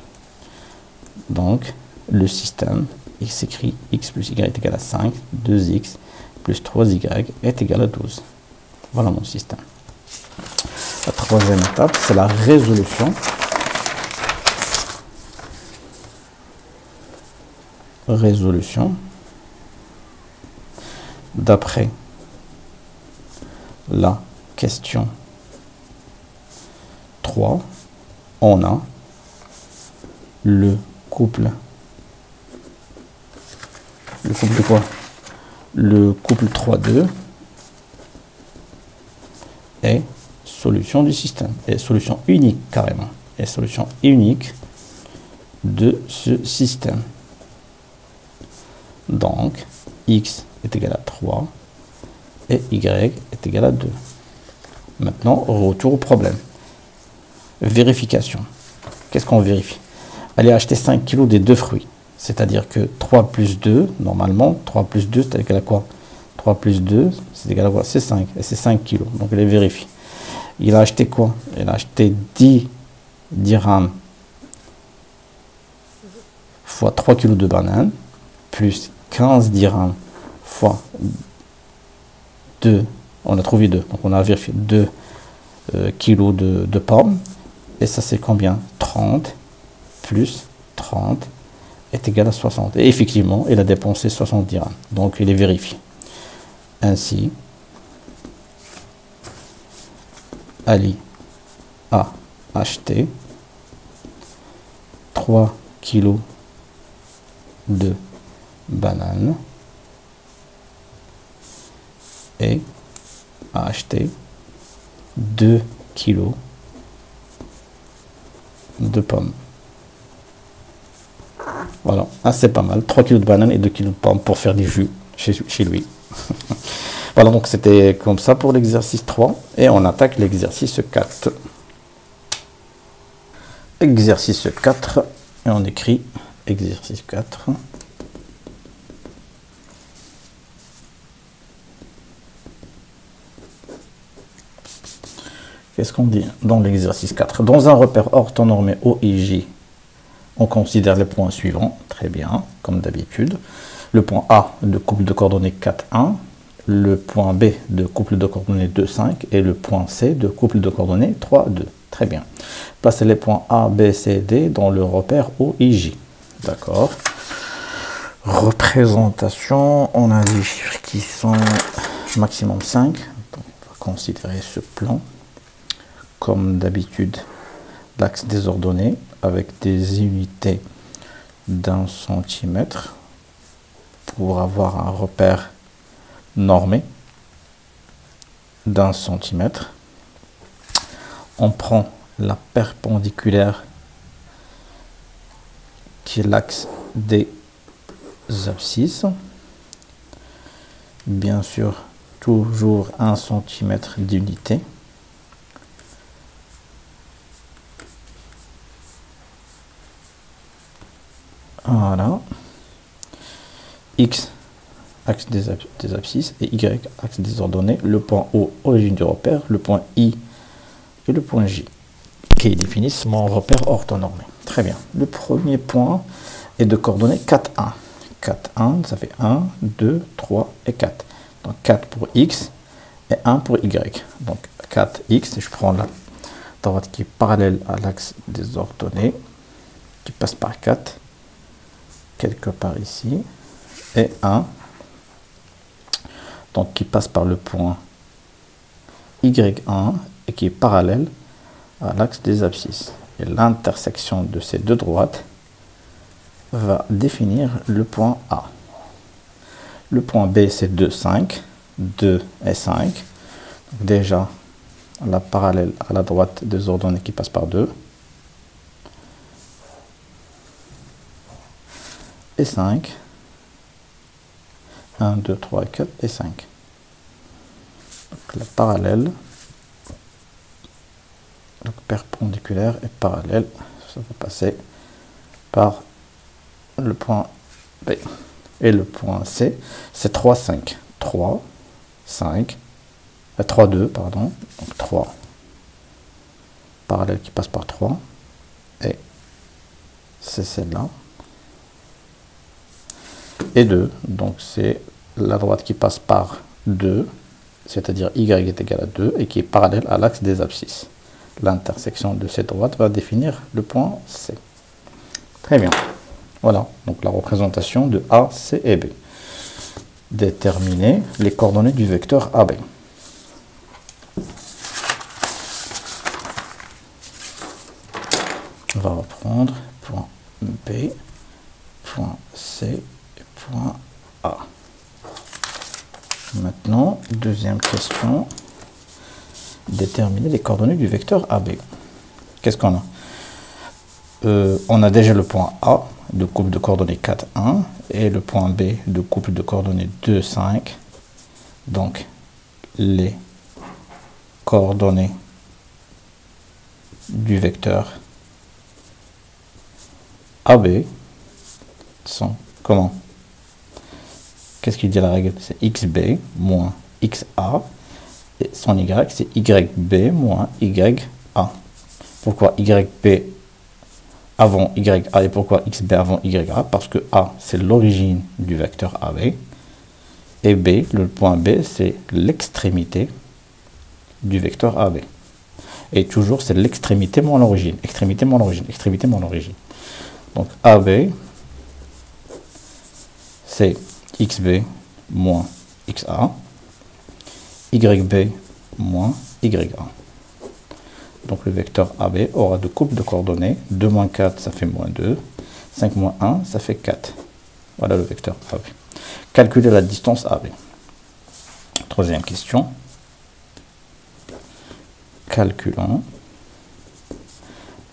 Donc, le système, il s'écrit x plus y est égal à 5, 2x plus 3y est égal à 12. Voilà mon système. La troisième étape, c'est la résolution. Résolution. D'après la question 3, on a le couple de quoi? Le couple 3-2 est solution du système, et solution unique carrément, et solution unique de ce système. Donc, x est égal à 3 et y est égal à 2. Maintenant, retour au problème. Vérification. Qu'est-ce qu'on vérifie? Allez acheter 5 kg des deux fruits. C'est-à-dire que 3 plus 2, normalement, 3 plus 2, c'est égal à quoi? 3 plus 2, c'est égal à quoi? C'est 5. Et c'est 5 kg. Donc, il les vérifie. Il a acheté quoi? Il a acheté 10 dirhams fois 3 kg de bananes, plus 15 dirhams fois 2. On a trouvé 2. Donc, on a vérifié 2 kilos de pommes. Et ça, c'est combien? 30 plus 30 est égal à 60. Et effectivement, il a dépensé 60 dirhams. Donc, il est vérifié. Ainsi, Ali a acheté 3 kilos de bananes et a acheté 2 kilos de pommes. Voilà, ah, c'est pas mal. 3 kilos de bananes et 2 kilos de pommes pour faire du jus chez lui. Voilà, donc c'était comme ça pour l'exercice 3. Et on attaque l'exercice 4. Exercice 4. Et on écrit exercice 4. Qu'est-ce qu'on dit dans l'exercice 4? Dans un repère orthonormé O et J, on considère les points suivants. Très bien, comme d'habitude. Le point A de couple de coordonnées 4, 1. Le point B de couple de coordonnées 2, 5. Et le point C de couple de coordonnées 3, 2. Très bien. Placez les points A, B, C, D dans le repère O et J. D'accord. Représentation, on a des chiffres qui sont maximum 5. Donc, on va considérer ce plan. Comme d'habitude, l'axe des ordonnées avec des unités d'1 centimètre pour avoir un repère normé d'1 centimètre. On prend la perpendiculaire qui est l'axe des abscisses. Bien sûr, toujours 1 centimètre d'unité. Voilà. X, axe des abscisses, et Y, axe des ordonnées. Le point O, origine du repère. Le point I et le point J, qui définissent mon repère orthonormé. Très bien. Le premier point est de coordonnées 4, 1. 4, 1, ça fait 1, 2, 3 et 4. Donc 4 pour X et 1 pour Y. Donc 4X, je prends la droite qui est parallèle à l'axe des ordonnées, qui passe par 4. Quelque part ici, et 1, donc qui passe par le point Y1 et qui est parallèle à l'axe des abscisses. Et l'intersection de ces deux droites va définir le point A. Le point B, c'est 2, 5. 2 et 5. Donc déjà, la parallèle à la droite des ordonnées qui passent par 2. Et 5. 1, 2, 3, 4 et 5. Donc la parallèle, donc perpendiculaire et parallèle, ça va passer par le point B. Et le point C, c'est 3, 5. 3, 5, 3, 2, pardon. Donc 3, parallèle qui passe par 3. Et c'est celle-là. Et 2, donc c'est la droite qui passe par 2, c'est-à-dire y est égal à 2, et qui est parallèle à l'axe des abscisses. L'intersection de ces droites va définir le point C. Très bien. Voilà, donc la représentation de A, C et B. Déterminer les coordonnées du vecteur AB. On va reprendre point B, point C et point A. Maintenant, deuxième question. Déterminer les coordonnées du vecteur AB. Qu'est-ce qu'on a? On a déjà le point A de couple de coordonnées 4, 1 et le point B de couple de coordonnées 2, 5. Donc, les coordonnées du vecteur AB sont comment? Qu'est-ce qu'il dit la règle? C'est XB moins XA. Et son Y, c'est YB moins YA. Pourquoi YB avant YA et pourquoi XB avant YA? Parce que A, c'est l'origine du vecteur AB. Et B, le point B, c'est l'extrémité du vecteur AB. Et toujours, c'est l'extrémité moins l'origine. Extrémité moins l'origine. Extrémité moins l'origine. Donc AB, c'est XB moins XA. YB moins YA. Donc le vecteur AB aura deux couples de coordonnées. 2 moins 4, ça fait moins 2. 5 moins 1, ça fait 4. Voilà le vecteur AB. Calculer la distance AB. Troisième question. Calculons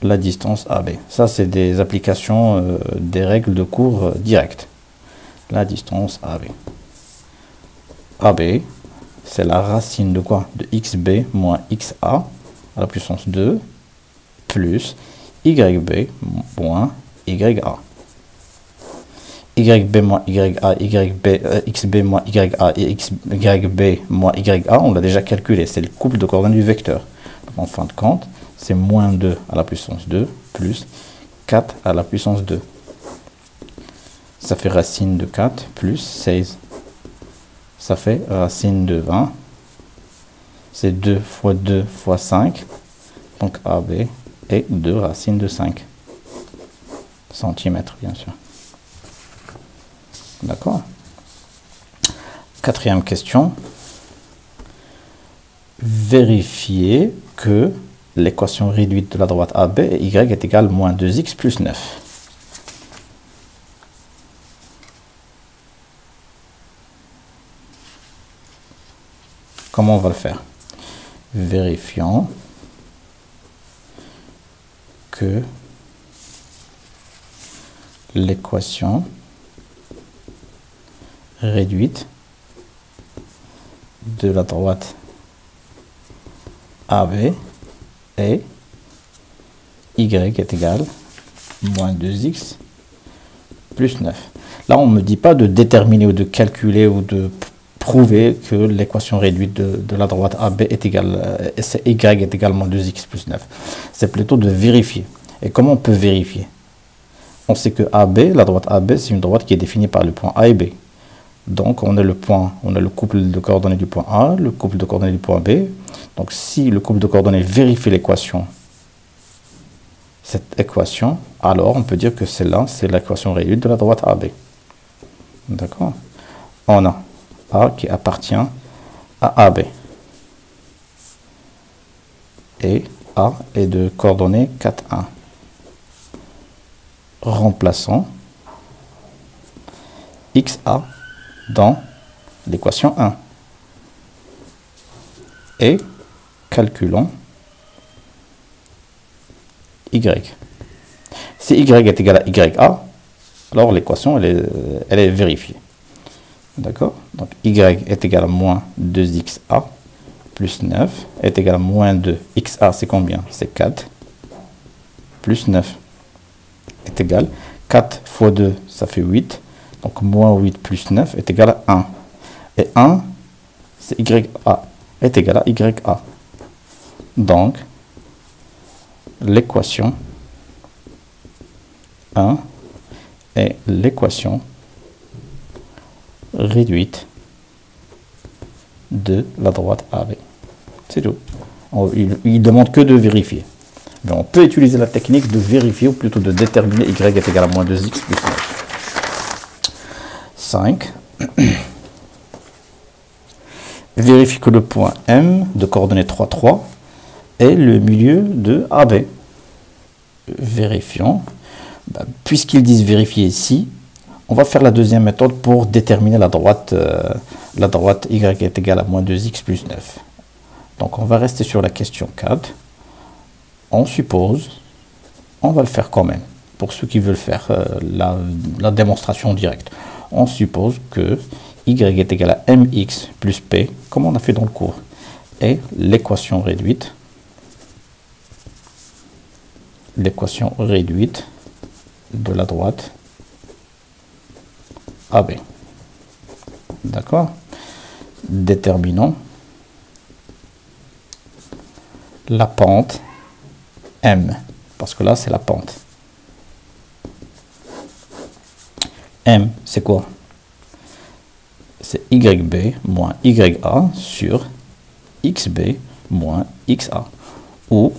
la distance AB. Ça, c'est des applications des règles de cours directes. La distance AB. AB, c'est la racine de quoi? De XB moins XA à la puissance 2 plus YB moins YA. YB moins YA, XB moins YA et YB moins YA, on l'a déjà calculé, c'est le couple de coordonnées du vecteur. Donc, en fin de compte, c'est moins 2 à la puissance 2 plus 4 à la puissance 2. Ça fait racine de 4 plus 16. Ça fait racine de 20. C'est 2 fois 2 fois 5. Donc AB est 2 racine de 5 centimètres, bien sûr. D'accord. Quatrième question. Vérifier que l'équation réduite de la droite AB et Y est égale à moins 2x plus 9. Comment on va le faire? Vérifions que l'équation réduite de la droite AB et Y est égal à moins 2x plus 9. Là, on ne me dit pas de déterminer ou de calculer ou de prouver que l'équation réduite de la droite AB est égale, Y est également 2x plus 9. C'est plutôt de vérifier. Et comment on peut vérifier? On sait que AB, la droite AB, c'est une droite qui est définie par le point A et B. Donc, on a le couple de coordonnées du point A, le couple de coordonnées du point B. Donc, si le couple de coordonnées vérifie l'équation, cette équation, alors on peut dire que celle-là, c'est l'équation réduite de la droite AB. D'accord? On a A qui appartient à AB. Et A est de coordonnées 4, 1. Remplaçons XA dans l'équation 1. Et calculons Y. Si Y est égal à YA, alors l'équation elle est vérifiée. D'accord? Donc Y est égal à moins 2XA plus 9 est égal à moins 2XA, c'est combien? C'est 4 plus 9 est égal 4 fois 2, ça fait 8. Donc moins 8 plus 9 est égal à 1. Et 1, c'est YA, est égal à YA. Donc, l'équation 1 est l'équation réduite de la droite AB. C'est tout. Il demande que de vérifier. Mais on peut utiliser la technique de vérifier, ou plutôt de déterminer Y est égal à moins 2x plus 9. 5. Vérifie que le point M de coordonnées 3, 3 est le milieu de AB. Vérifions. Puisqu'ils disent vérifier ici, on va faire la deuxième méthode pour déterminer la droite Y est égale à moins 2x plus 9. Donc on va rester sur la question 4. On suppose, on va le faire quand même, pour ceux qui veulent faire la démonstration directe. On suppose que Y est égal à mx plus p, comme on a fait dans le cours, et l'équation réduite de la droite AB. D'accord? Déterminons la pente M, parce que là c'est la pente. M, c'est quoi? C'est YB moins YA sur XB moins XA. Ou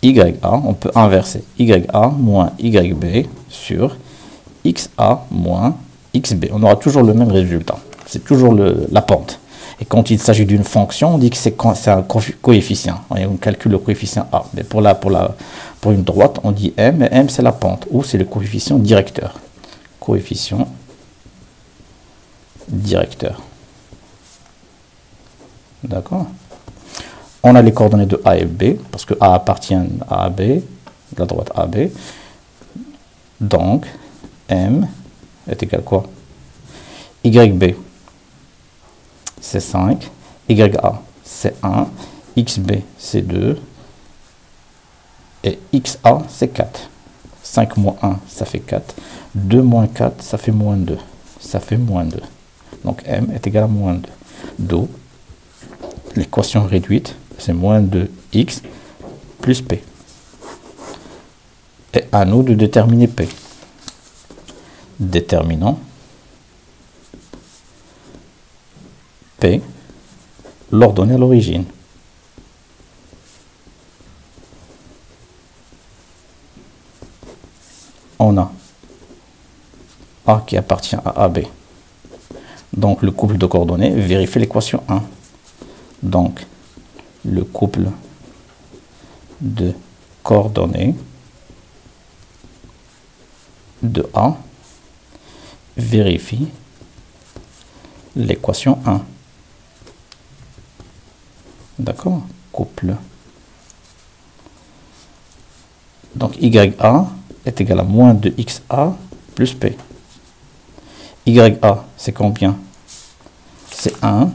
YA, on peut inverser. YA moins YB sur XA moins XB. On aura toujours le même résultat. C'est toujours la pente. Et quand il s'agit d'une fonction, on dit que c'est un coefficient. On calcule le coefficient A. Mais pour une droite, on dit M, et M c'est la pente, ou c'est le coefficient directeur. Coefficient directeur. D'accord? On a les coordonnées de A et B, parce que A appartient à AB, la droite AB. Donc, M est égal à quoi? YB, c'est 5. YA, c'est 1. XB, c'est 2. Et XA, c'est 4. 5 moins 1, ça fait 4. 2 moins 4, ça fait moins 2. Ça fait moins 2. Donc M est égal à moins 2. D'où l'équation réduite, c'est moins 2x plus P. Et à nous de déterminer P. Déterminons P, l'ordonnée à l'origine. On a A qui appartient à AB. Donc le couple de coordonnées vérifie l'équation 1. Donc le couple de coordonnées de A vérifie l'équation 1. D'accord? Couple. Donc YA est égal à moins 2XA plus P. YA, c'est combien? C'est 1.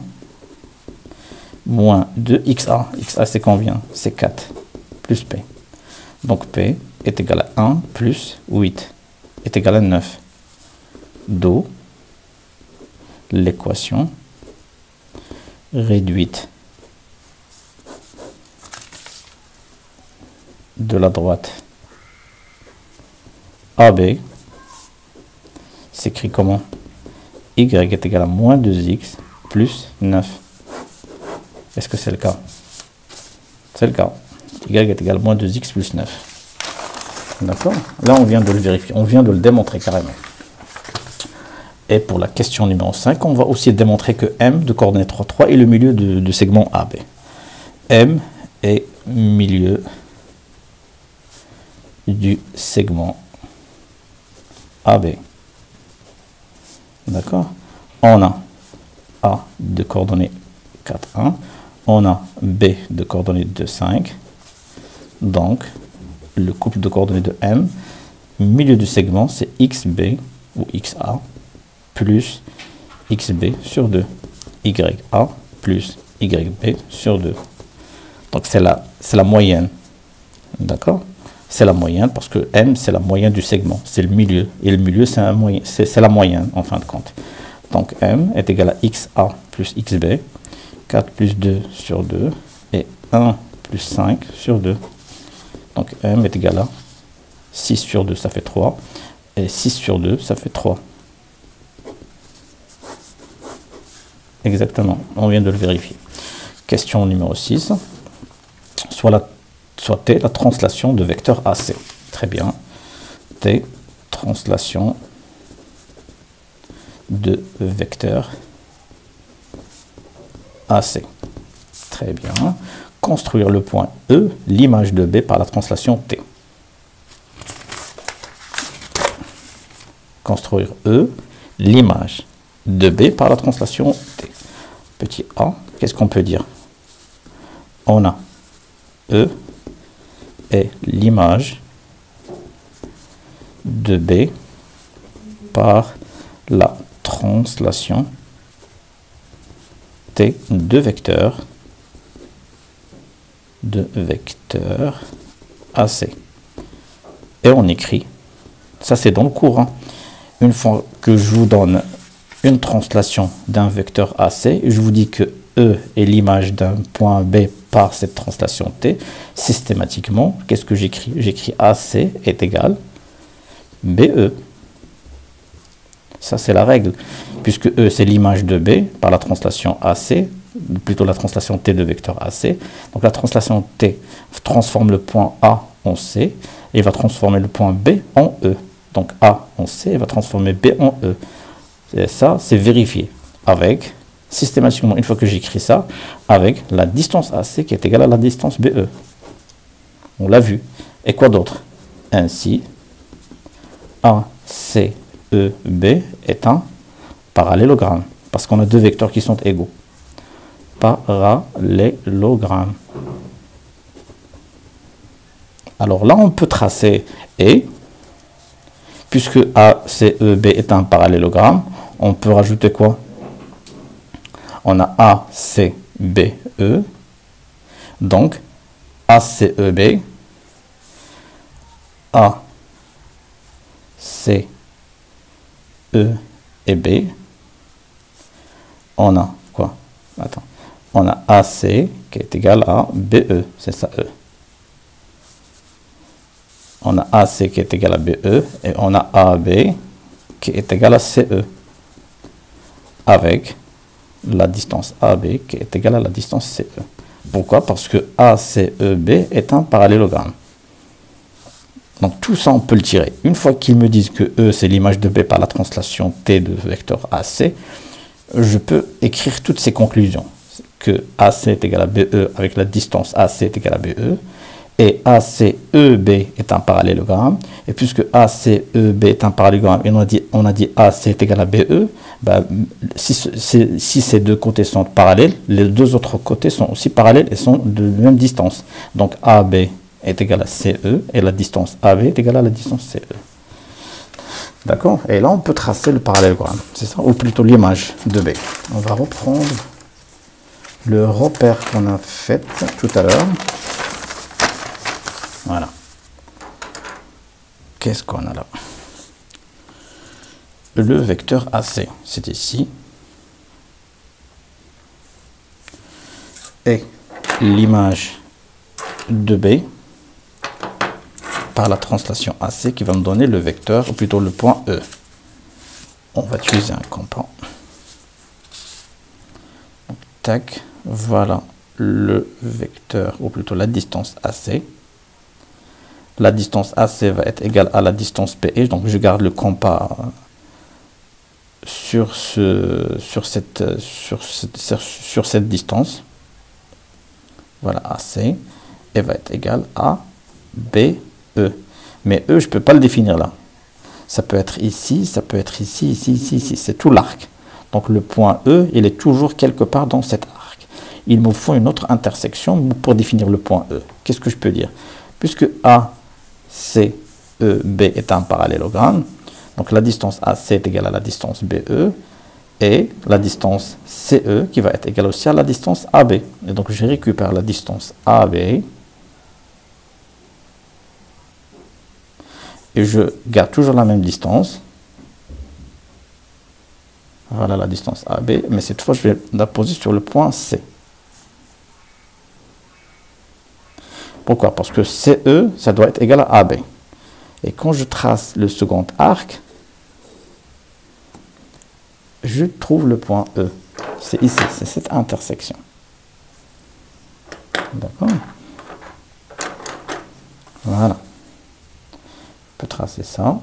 Moins 2XA. XA, c'est combien? C'est 4. Plus P. Donc P est égal à 1 plus 8 est égal à 9. D'où l'équation réduite de la droite AB s'écrit comment? Y est égal à moins 2x plus 9. Est-ce que c'est le cas? C'est le cas. Y est égal à moins 2x plus 9. D'accord? Là, on vient de le vérifier. On vient de le démontrer carrément. Et pour la question numéro 5, on va aussi démontrer que M de coordonnées 3, 3 est le milieu du segment AB. M est milieu du segment AB. D'accord? On a A de coordonnées 4, 1. On a B de coordonnées 2, 5. Donc, le couple de coordonnées de M, milieu du segment, c'est XB ou XA plus XB sur 2. YA plus YB sur 2. Donc, c'est la moyenne. D'accord? C'est la moyenne parce que M, c'est la moyenne du segment. C'est le milieu. Et le milieu, c'est la moyenne, en fin de compte. Donc, M est égal à XA plus XB. 4 plus 2 sur 2. Et 1 plus 5 sur 2. Donc, M est égal à 6 sur 2, ça fait 3. Et 6 sur 2, ça fait 3. Exactement. On vient de le vérifier. Question numéro 6. Soit T, la translation de vecteur AC. Très bien. T, translation de vecteur AC. Très bien. Construire le point E, l'image de B par la translation T. Construire E, l'image de B par la translation T. Petit a, qu'est-ce qu'on peut dire? On a E est l'image de B par la translation T de vecteur AC. Et on écrit, ça c'est dans le cours, hein. Une fois que je vous donne une translation d'un vecteur AC, je vous dis que E est l'image d'un point B par cette translation T, systématiquement, qu'est-ce que j'écris? J'écris AC est égal BE. Ça, c'est la règle, puisque E, c'est l'image de B par la translation AC, plutôt la translation T de vecteur AC. Donc, la translation T transforme le point A en C et va transformer le point B en E. Donc, A en C et va transformer B en E. Et ça, c'est vérifié avec, systématiquement, une fois que j'écris ça, avec la distance AC qui est égale à la distance BE. On l'a vu. Et quoi d'autre? Ainsi, ACEB est un parallélogramme, parce qu'on a deux vecteurs qui sont égaux. Parallélogramme. Alors là, on peut tracer et, puisque ACEB est un parallélogramme, on peut rajouter quoi? On a ACBE, donc ACEB, ACE et B, on a quoi? Attends, on a AC qui est égal à BE, c'est ça E. On a AC qui est égal à BE et on a AB qui est égal à CE avec la distance AB qui est égale à la distance CE. Pourquoi? Parce que ACEB est un parallélogramme. Donc tout ça, on peut le tirer. Une fois qu'ils me disent que E, c'est l'image de B par la translation T de vecteur AC, je peux écrire toutes ces conclusions. Que AC est égal à BE avec la distance AC est égal à BE. Et ACEB est un parallélogramme. Et puisque ACEB est un parallélogramme, et on a dit AC est égal à BE, bah, si ces deux côtés sont parallèles, les deux autres côtés sont aussi parallèles et sont de même distance. Donc AB est égal à CE et la distance AB est égale à la distance CE. D'accord? Et là, on peut tracer le parallélogramme. C'est ça? Ou plutôt l'image de B. On va reprendre le repère qu'on a fait tout à l'heure. Voilà. Qu'est-ce qu'on a là? Le vecteur AC, c'est ici. Et l'image de B par la translation AC qui va me donner le vecteur, ou plutôt le point E. On va utiliser un compas. Tac, voilà le vecteur, ou plutôt la distance AC. La distance AC va être égale à la distance PE, donc je garde le compas sur cette distance. Voilà, AC, et va être égal à BE. Mais E, je ne peux pas le définir là. Ça peut être ici, ça peut être ici, ici, ici, ici. C'est tout l'arc. Donc le point E, il est toujours quelque part dans cet arc. Il me faut une autre intersection pour définir le point E. Qu'est-ce que je peux dire? Puisque A, C, E, B est un parallélogramme, donc la distance AC est égale à la distance BE, et la distance CE qui va être égale aussi à la distance AB. Et donc je récupère la distance AB, et je garde toujours la même distance. Voilà la distance AB, mais cette fois je vais la poser sur le point C. Pourquoi? Parce que CE, ça doit être égal à AB. Et quand je trace le second arc, je trouve le point E. C'est ici, c'est cette intersection. D'accord? Voilà. On peut tracer ça.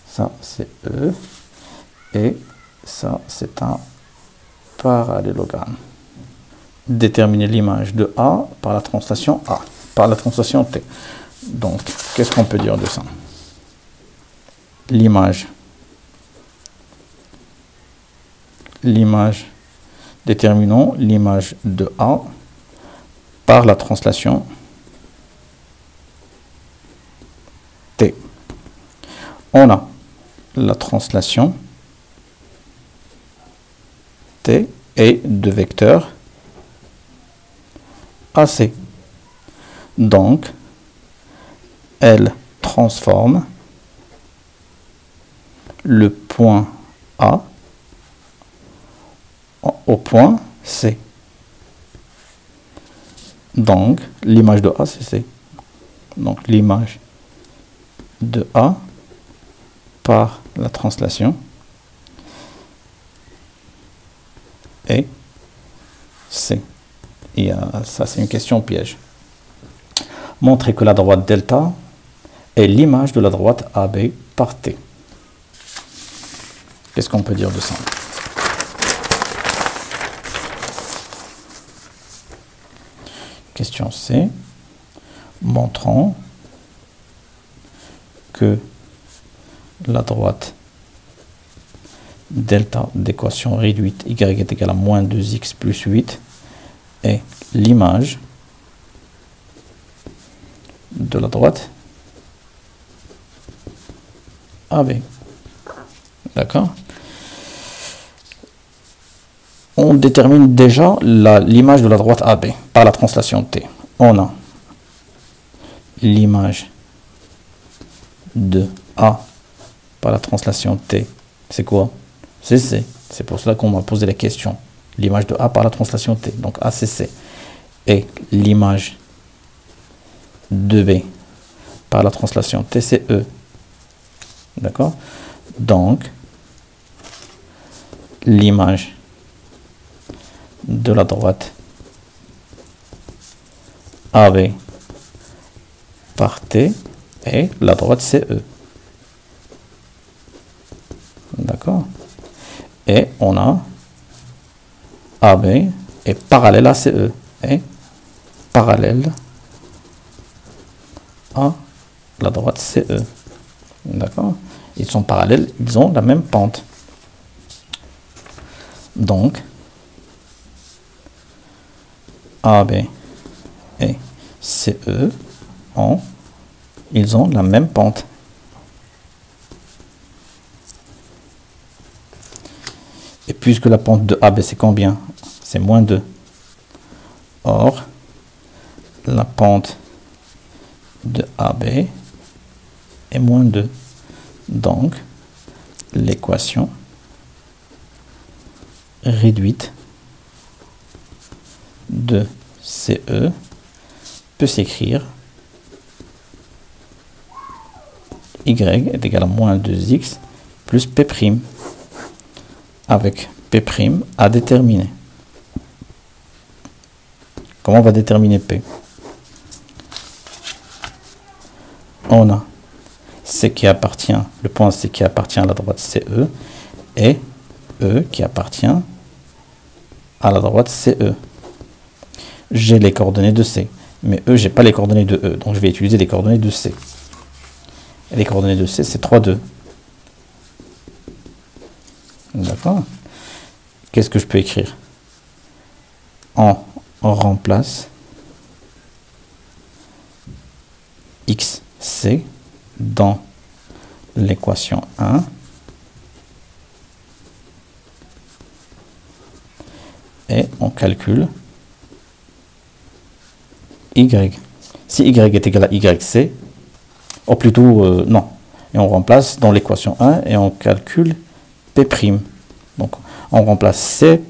Ça, c'est E. Et ça, c'est un parallélogramme. Déterminer l'image de A par la translation A, par la translation T. Donc, qu'est-ce qu'on peut dire de ça? L'image, déterminons l'image de A par la translation T. On a la translation T et de vecteurs AC. Donc, elle transforme le point A au point C. Donc, l'image de A, c'est C. Donc, l'image de A par la translation et C. Et ça, c'est une question piège. Montrer que la droite delta est l'image de la droite AB par T. Qu'est-ce qu'on peut dire de ça? Question C. Montrons que la droite delta d'équation réduite y est égal à moins 2x plus 8 est l'image de la droite AB. D'accord? On détermine déjà l'image de la droite AB par la translation T. On a l'image de A par la translation T. C'est quoi? C'est C. C'est pour cela qu'on m'a posé la question. L'image de A par la translation T. Donc A, c'est C. Et l'image de B par la translation T, c'est E. D'accord? Donc, l'image de la droite AB par T et la droite CE. D'accord? Et on a AB est parallèle à CE et parallèle à la droite CE. D'accord? Ils sont parallèles, ils ont la même pente. Donc, AB et CE ils ont la même pente. Et puisque la pente de AB c'est combien? C'est moins 2. Or, la pente de AB est moins 2. Donc, l'équation réduite de CE peut s'écrire y est égal à moins 2x plus P', avec P' à déterminer. Comment on va déterminer P? On a C qui appartient, le point C qui appartient à la droite CE et E qui appartient à la droite CE. J'ai les coordonnées de C, mais E, j'ai pas les coordonnées de E, donc je vais utiliser les coordonnées de C. Et les coordonnées de C, c'est 3, 2. D'accord. Qu'est-ce que je peux écrire? On remplace XC dans l'équation 1 et on calcule Y. Si Y est égal à YC, ou plutôt non, et on remplace dans l'équation 1 et on calcule P'. Donc on remplace C,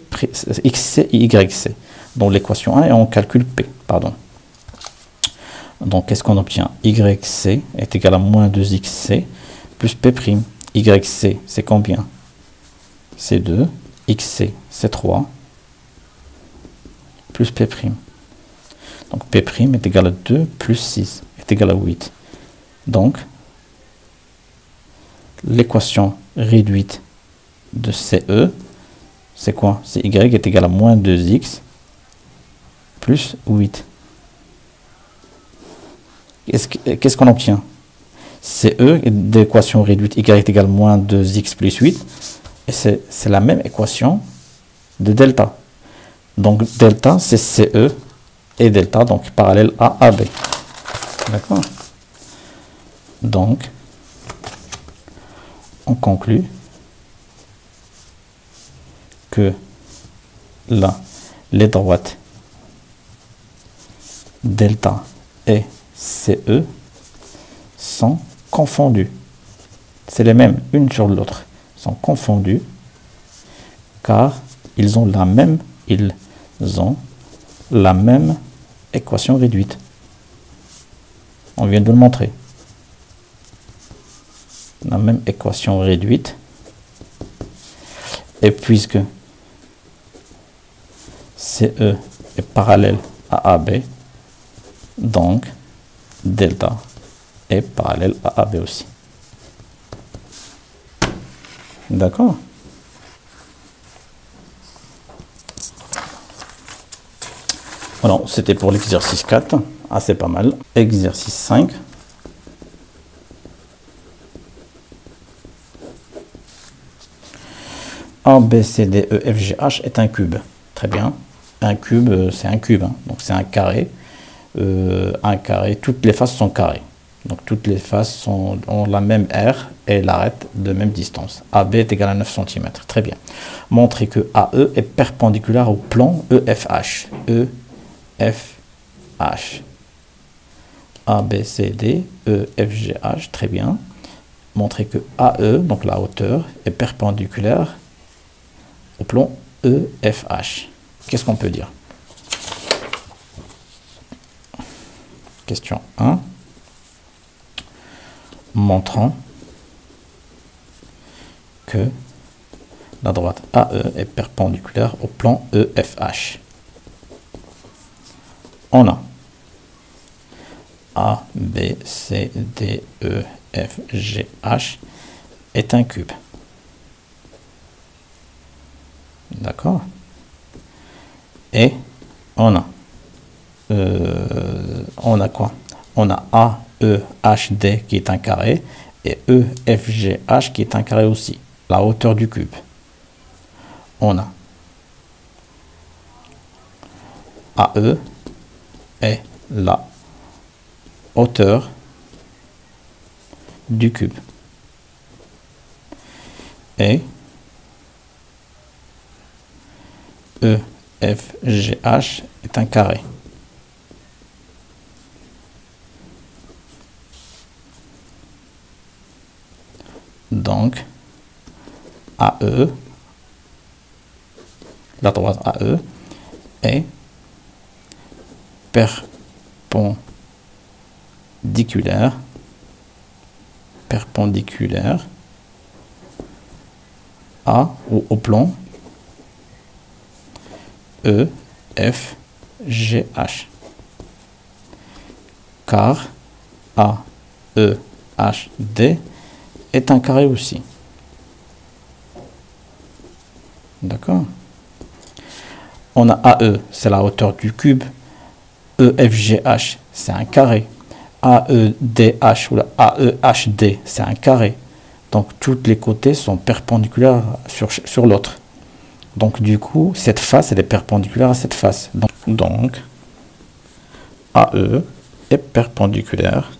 XC et YC dans l'équation 1 et on calcule P, pardon. Donc qu'est-ce qu'on obtient? YC est égal à moins 2XC plus P'. YC c'est combien? C'est 2, XC c'est 3, plus P'. Donc P' est égal à 2 plus 6 est égal à 8. Donc l'équation réduite de CE, c'est quoi? C'est Y est égal à moins 2X plus 8. Qu'est-ce qu'on obtient? CE d'équation réduite Y est égal à moins 2X plus 8. Et c'est la même équation de delta. Donc delta c'est CE et delta donc parallèle à AB. D'accord? Donc on conclut que là les droites delta et CE sont confondues. C'est les mêmes, une sur l'autre, sont confondues car ils ont la même équation réduite. On vient de le montrer. La même équation réduite. Et puisque CE est parallèle à AB, donc delta est parallèle à AB aussi. D'accord? Voilà, c'était pour l'exercice 4. Ah, c'est pas mal. Exercice 5. A, B, C, D, E, F, G, H est un cube. Très bien. Un cube, c'est un cube. Hein. Donc, c'est un carré. Toutes les faces sont carrées. Donc, toutes les faces ont la même R et l'arête de même distance. AB est égal à 9 cm. Très bien. Montrez que AE est perpendiculaire au plan EFH. EFH. A, B, C, D, E, F, G, H. Très bien. Montrez que AE, donc la hauteur, est perpendiculaire au plan EFH. Qu'est-ce qu'on peut dire? Question 1. Montrant que la droite AE est perpendiculaire au plan EFH. On a A, B, C, D, E, F, G, H est un cube. D'accord? Et on a quoi? On a A, E, H, D qui est un carré et E, F, G, H qui est un carré aussi. La hauteur du cube. On a AE est la hauteur du cube. Et E, F, G, H est un carré. Donc, AE, la droite AE est perpendiculaire à ou au plan E, F, G, H. Car A, E, H, D est un carré aussi. D'accord? On a AE, c'est la hauteur du cube. E, F, G, H, c'est un carré. AEDH ou la AEHD, c'est un carré. Donc, tous les côtés sont perpendiculaires sur l'autre. Donc, du coup, cette face, elle est perpendiculaire à cette face. Donc AE est perpendiculaire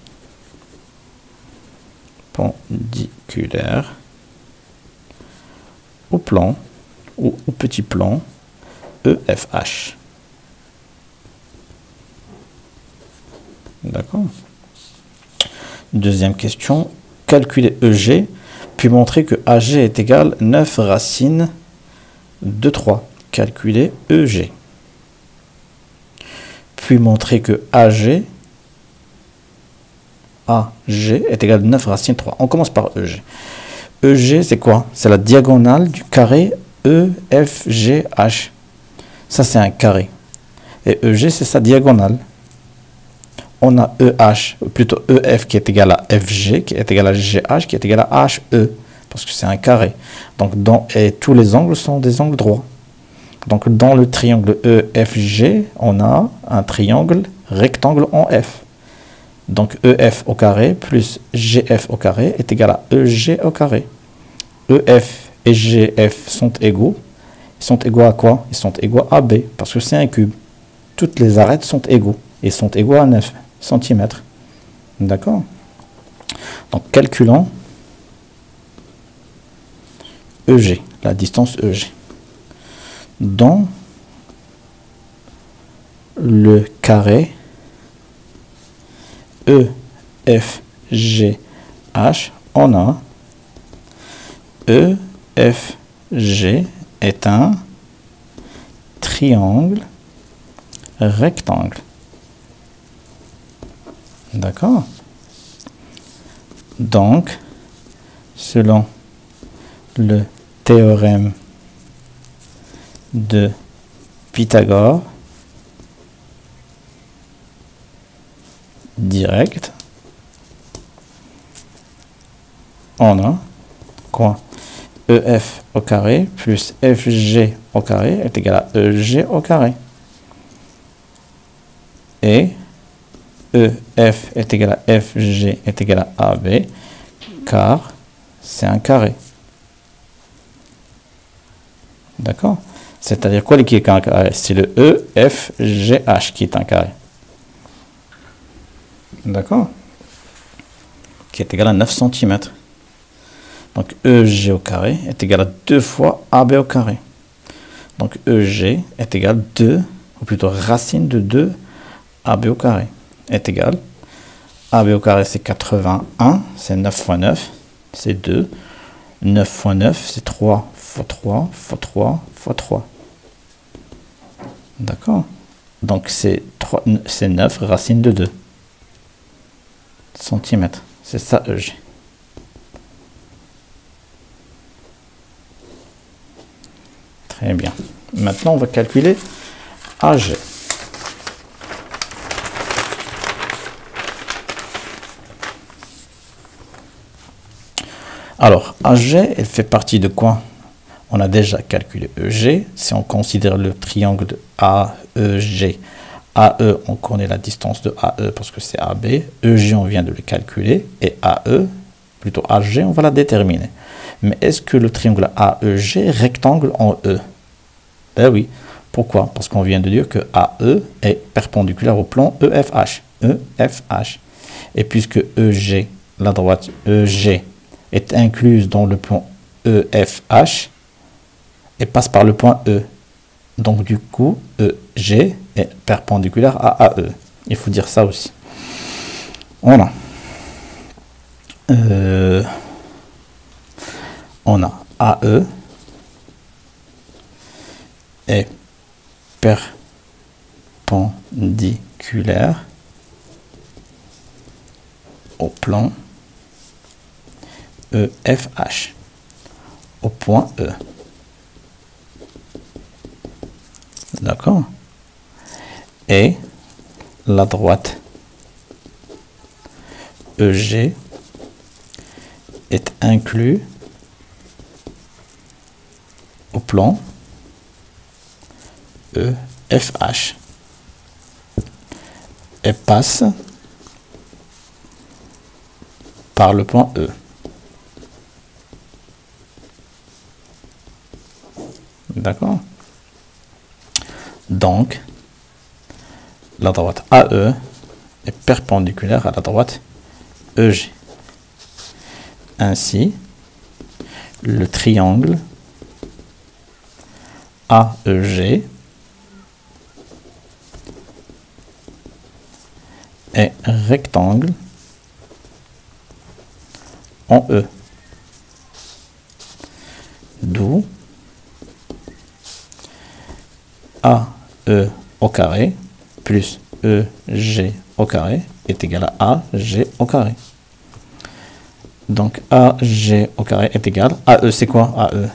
au plan ou au petit plan EFH. D'accord. Deuxième question. Calculer EG, puis montrer que AG est égal à 9 racines de 3. Calculer EG. Puis montrer que AG est égal à 9 racines de 3. On commence par EG. EG, c'est quoi? C'est la diagonale du carré EFGH. Ça, c'est un carré. Et EG, c'est sa diagonale. On a EH, ou plutôt EF qui est égal à FG, qui est égal à GH, qui est égal à HE, parce que c'est un carré. Donc, et tous les angles sont des angles droits. Donc, dans le triangle EFG, on a un triangle rectangle en F. Donc, EF au carré plus GF au carré est égal à EG au carré. EF et GF sont égaux. Ils sont égaux à quoi? Ils sont égaux à AB, parce que c'est un cube. Toutes les arêtes sont égaux. Ils sont égaux à 9 cm. D'accord? Donc, calculons EG, la distance EG. Dans le carré EFGH, on a EFG est un triangle rectangle. D'accord? Donc, selon le théorème de Pythagore, direct, on a quoi? EF au carré plus FG au carré est égal à EG au carré. Et EF est égal à FG est égal à AB, car c'est un carré. D'accord? C'est-à-dire quoi qui est un carré? C'est le EFGH qui est un carré. D'accord? Qui est égal à 9 cm. Donc EG au carré est égal à 2 fois AB au carré. Donc EG est égal à 2, ou plutôt racine de 2 AB au carré est égal. AB au carré c'est 81, c'est 9 fois 9, c'est 2. 9 fois 9, c'est 3 fois 3 fois 3 fois 3. D'accord? Donc c'est 9 racine de 2 cm. C'est ça EG. Très bien. Maintenant, on va calculer AG. Alors, AG, elle fait partie de quoi? On a déjà calculé EG. Si on considère le triangle de AEG, AE, on connaît la distance de AE parce que c'est AB. EG, on vient de le calculer. Et AE, plutôt AG, on va la déterminer. Mais est-ce que le triangle AEG est rectangle en E? Ben oui. Pourquoi? Parce qu'on vient de dire que AE est perpendiculaire au plan EFH. EFH. Et puisque EG, la droite EG, est incluse dans le plan EFH et passe par le point E. Donc du coup, EG est perpendiculaire à AE. Il faut dire ça aussi. Voilà. On a AE est perpendiculaire au plan EFH, au point E. D'accord? Et la droite EG est inclus au plan EFH et passe par le point E. D'accord? Donc, la droite AE est perpendiculaire à la droite EG. Ainsi, le triangle AEG est rectangle en E. D'où AE au carré plus EG au carré est égal à AG au carré. Donc AG au carré est égal à AE, c'est quoi AE?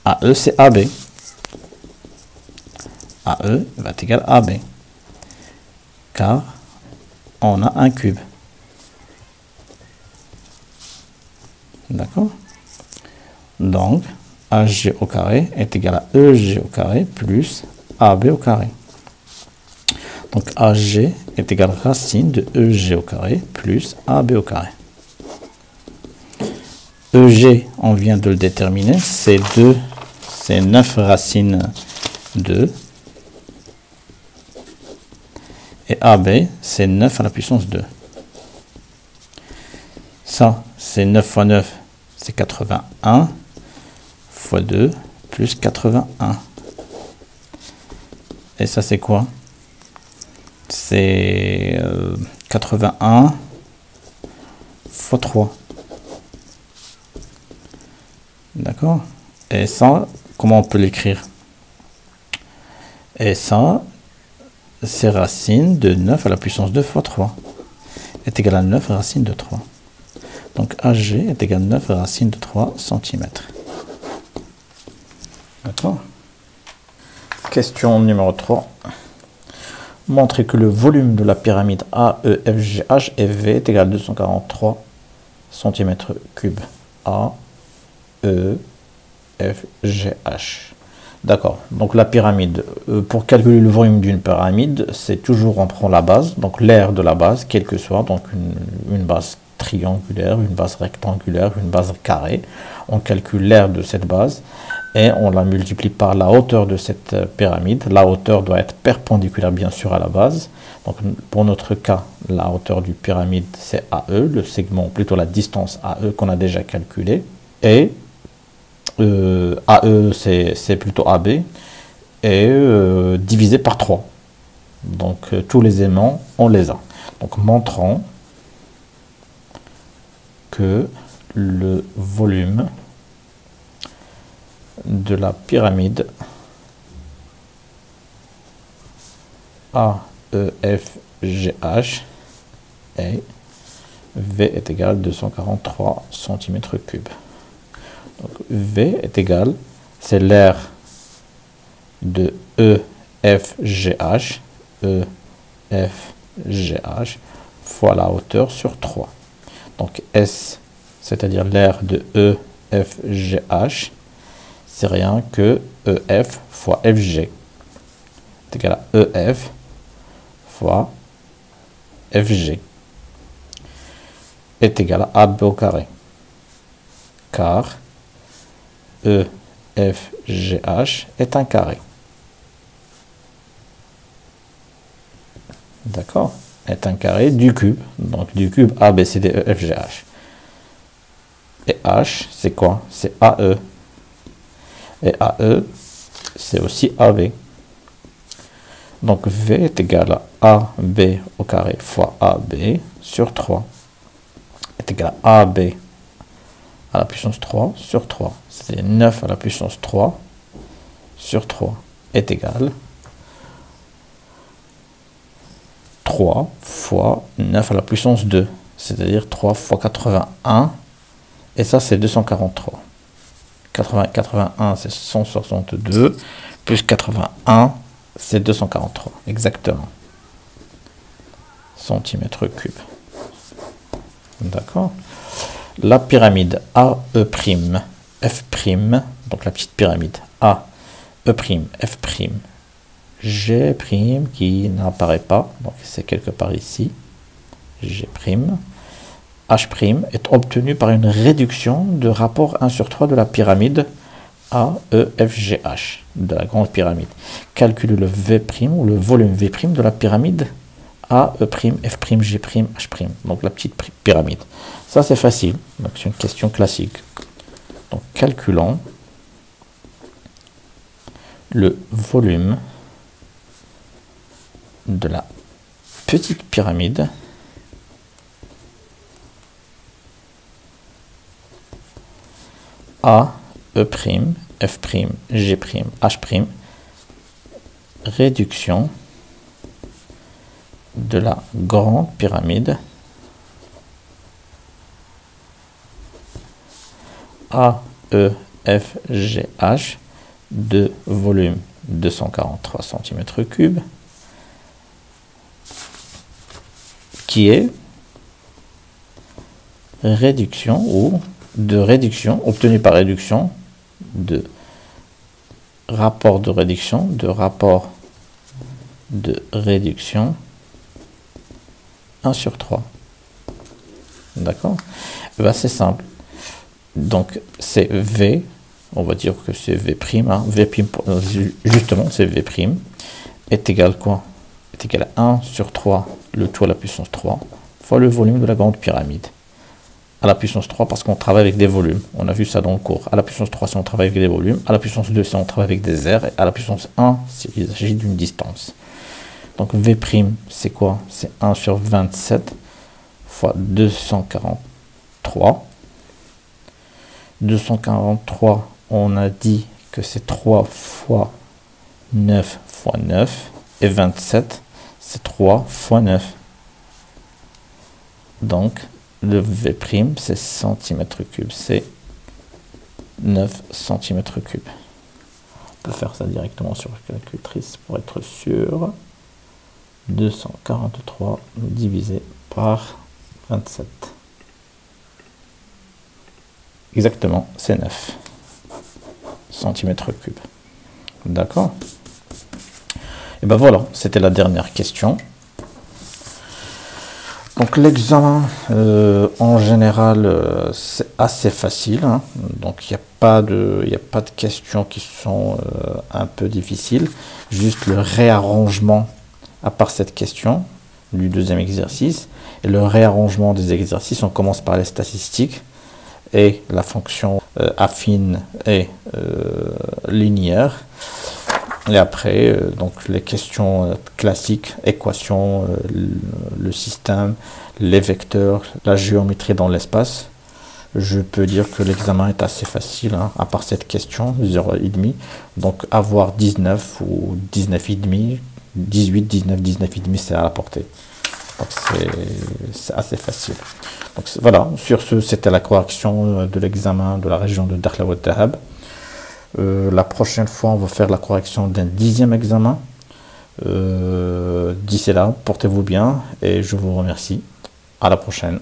AE c'est AB. AE va être égal à AB. Car on a un cube. D'accord? Donc AG au carré est égal à EG au carré plus AB au carré. Donc AG est égal à racine de EG au carré plus AB au carré. EG, on vient de le déterminer, c'est 9 racine 2. Et AB, c'est 9 à la puissance 2. Ça, c'est 9 fois 9, c'est 81 fois 2 plus 81. Et ça, c'est quoi? C'est 81 fois 3. D'accord? Et ça, comment on peut l'écrire? Et ça, c'est racine de 9 à la puissance 2 fois 3 est égal à 9 racine de 3. Donc AG est égal à 9 racine de 3 cm. D'accord? Question numéro 3. Montrer que le volume de la pyramide AEFGH et V est égal à 243 cm3. AEFGH. D'accord. Donc la pyramide, pour calculer le volume d'une pyramide, c'est toujours on prend la base, donc l'aire de la base, quelle que soit, donc une base triangulaire, une base rectangulaire, une base carrée. On calcule l'aire de cette base et on la multiplie par la hauteur de cette pyramide. La hauteur doit être perpendiculaire bien sûr à la base. Donc pour notre cas, la hauteur du pyramide c'est AE, le segment, plutôt la distance AE qu'on a déjà calculé. Et AE c'est plutôt AB et divisé par 3. Donc tous les éléments on les a. Donc montrons que le volume de la pyramide AEFGH et V est égal à 243 cm3. Donc V est égal, c'est l'aire de EFGH, EFGH fois la hauteur sur 3. Donc S, c'est-à-dire l'aire de EFGH, c'est rien que EF fois FG. C'est égal à EF fois FG est égal à AB au carré. Car EFGH est un carré. D'accord? Est un carré du cube. Donc du cube ABCDEFGH. Et H, c'est quoi? C'est AE. Et AE, c'est aussi AB. Donc V est égal à AB au carré fois AB sur 3. Est égal à AB à la puissance 3 sur 3. C'est 9 à la puissance 3 sur 3 est égal 3 fois 9 à la puissance 2. C'est-à-dire 3 fois 81. Et ça, c'est 243. 81, c'est 162. Plus 81, c'est 243. Exactement. Centimètres cubes. D'accord? La pyramide AE', F', donc la petite pyramide AE', F', G' qui n'apparaît pas, donc c'est quelque part ici, G', H' est obtenu par une réduction de rapport 1 sur 3 de la pyramide AEFGH, de la grande pyramide. Calculez le V' ou le volume V' de la pyramide AE', F'G', H', donc la petite pyramide. Ça c'est facile, donc c'est une question classique. Donc calculons le volume de la petite pyramide A, E', F', G', H', réduction de la grande pyramide A, E, F, G, H de volume 243 cm3 qui est réduction ou de réduction obtenue par réduction de rapport de réduction de réduction 1 sur 3. D'accord? Ben, c'est simple. Donc c'est V, on va dire que c'est V', hein. V', justement c'est V' est égal quoi? Est égal à 1 sur 3, le tout à la puissance 3, fois le volume de la grande pyramide. À la puissance 3 parce qu'on travaille avec des volumes. On a vu ça dans le cours. À la puissance 3, c'est on travaille avec des volumes. À la puissance 2, c'est on travaille avec des aires. Et à la puissance 1, il s'agit d'une distance. Donc V', c'est quoi? C'est 1 sur 27 fois 243. 243, on a dit que c'est 3 fois 9 fois 9. Et 27, c'est 3 fois 9. Donc, le V', c'est cm3, c'est 9 cm3. On peut faire ça directement sur la calculatrice pour être sûr. 243 divisé par 27. Exactement, c'est 9 cm3. D'accord? Et ben voilà, c'était la dernière question. Donc l'examen, en général, c'est assez facile, hein. Donc il n'y a pas de questions qui sont un peu difficiles. Juste le réarrangement, à part cette question, du deuxième exercice. Et le réarrangement des exercices, on commence par les statistiques et la fonction affine et linéaire. Et après, donc les questions classiques, équations, le système, les vecteurs, la géométrie dans l'espace. Je peux dire que l'examen est assez facile, hein, à part cette question, 0,5. Donc avoir 19 ou 19,5, 18, 19, 19,5, c'est à la portée. Donc c'est assez facile. Donc voilà, sur ce, c'était la correction de l'examen de la région de Dakhla Oued Dahab. La prochaine fois, on va faire la correction d'un 10e examen. D'ici là, portez-vous bien et je vous remercie. À la prochaine.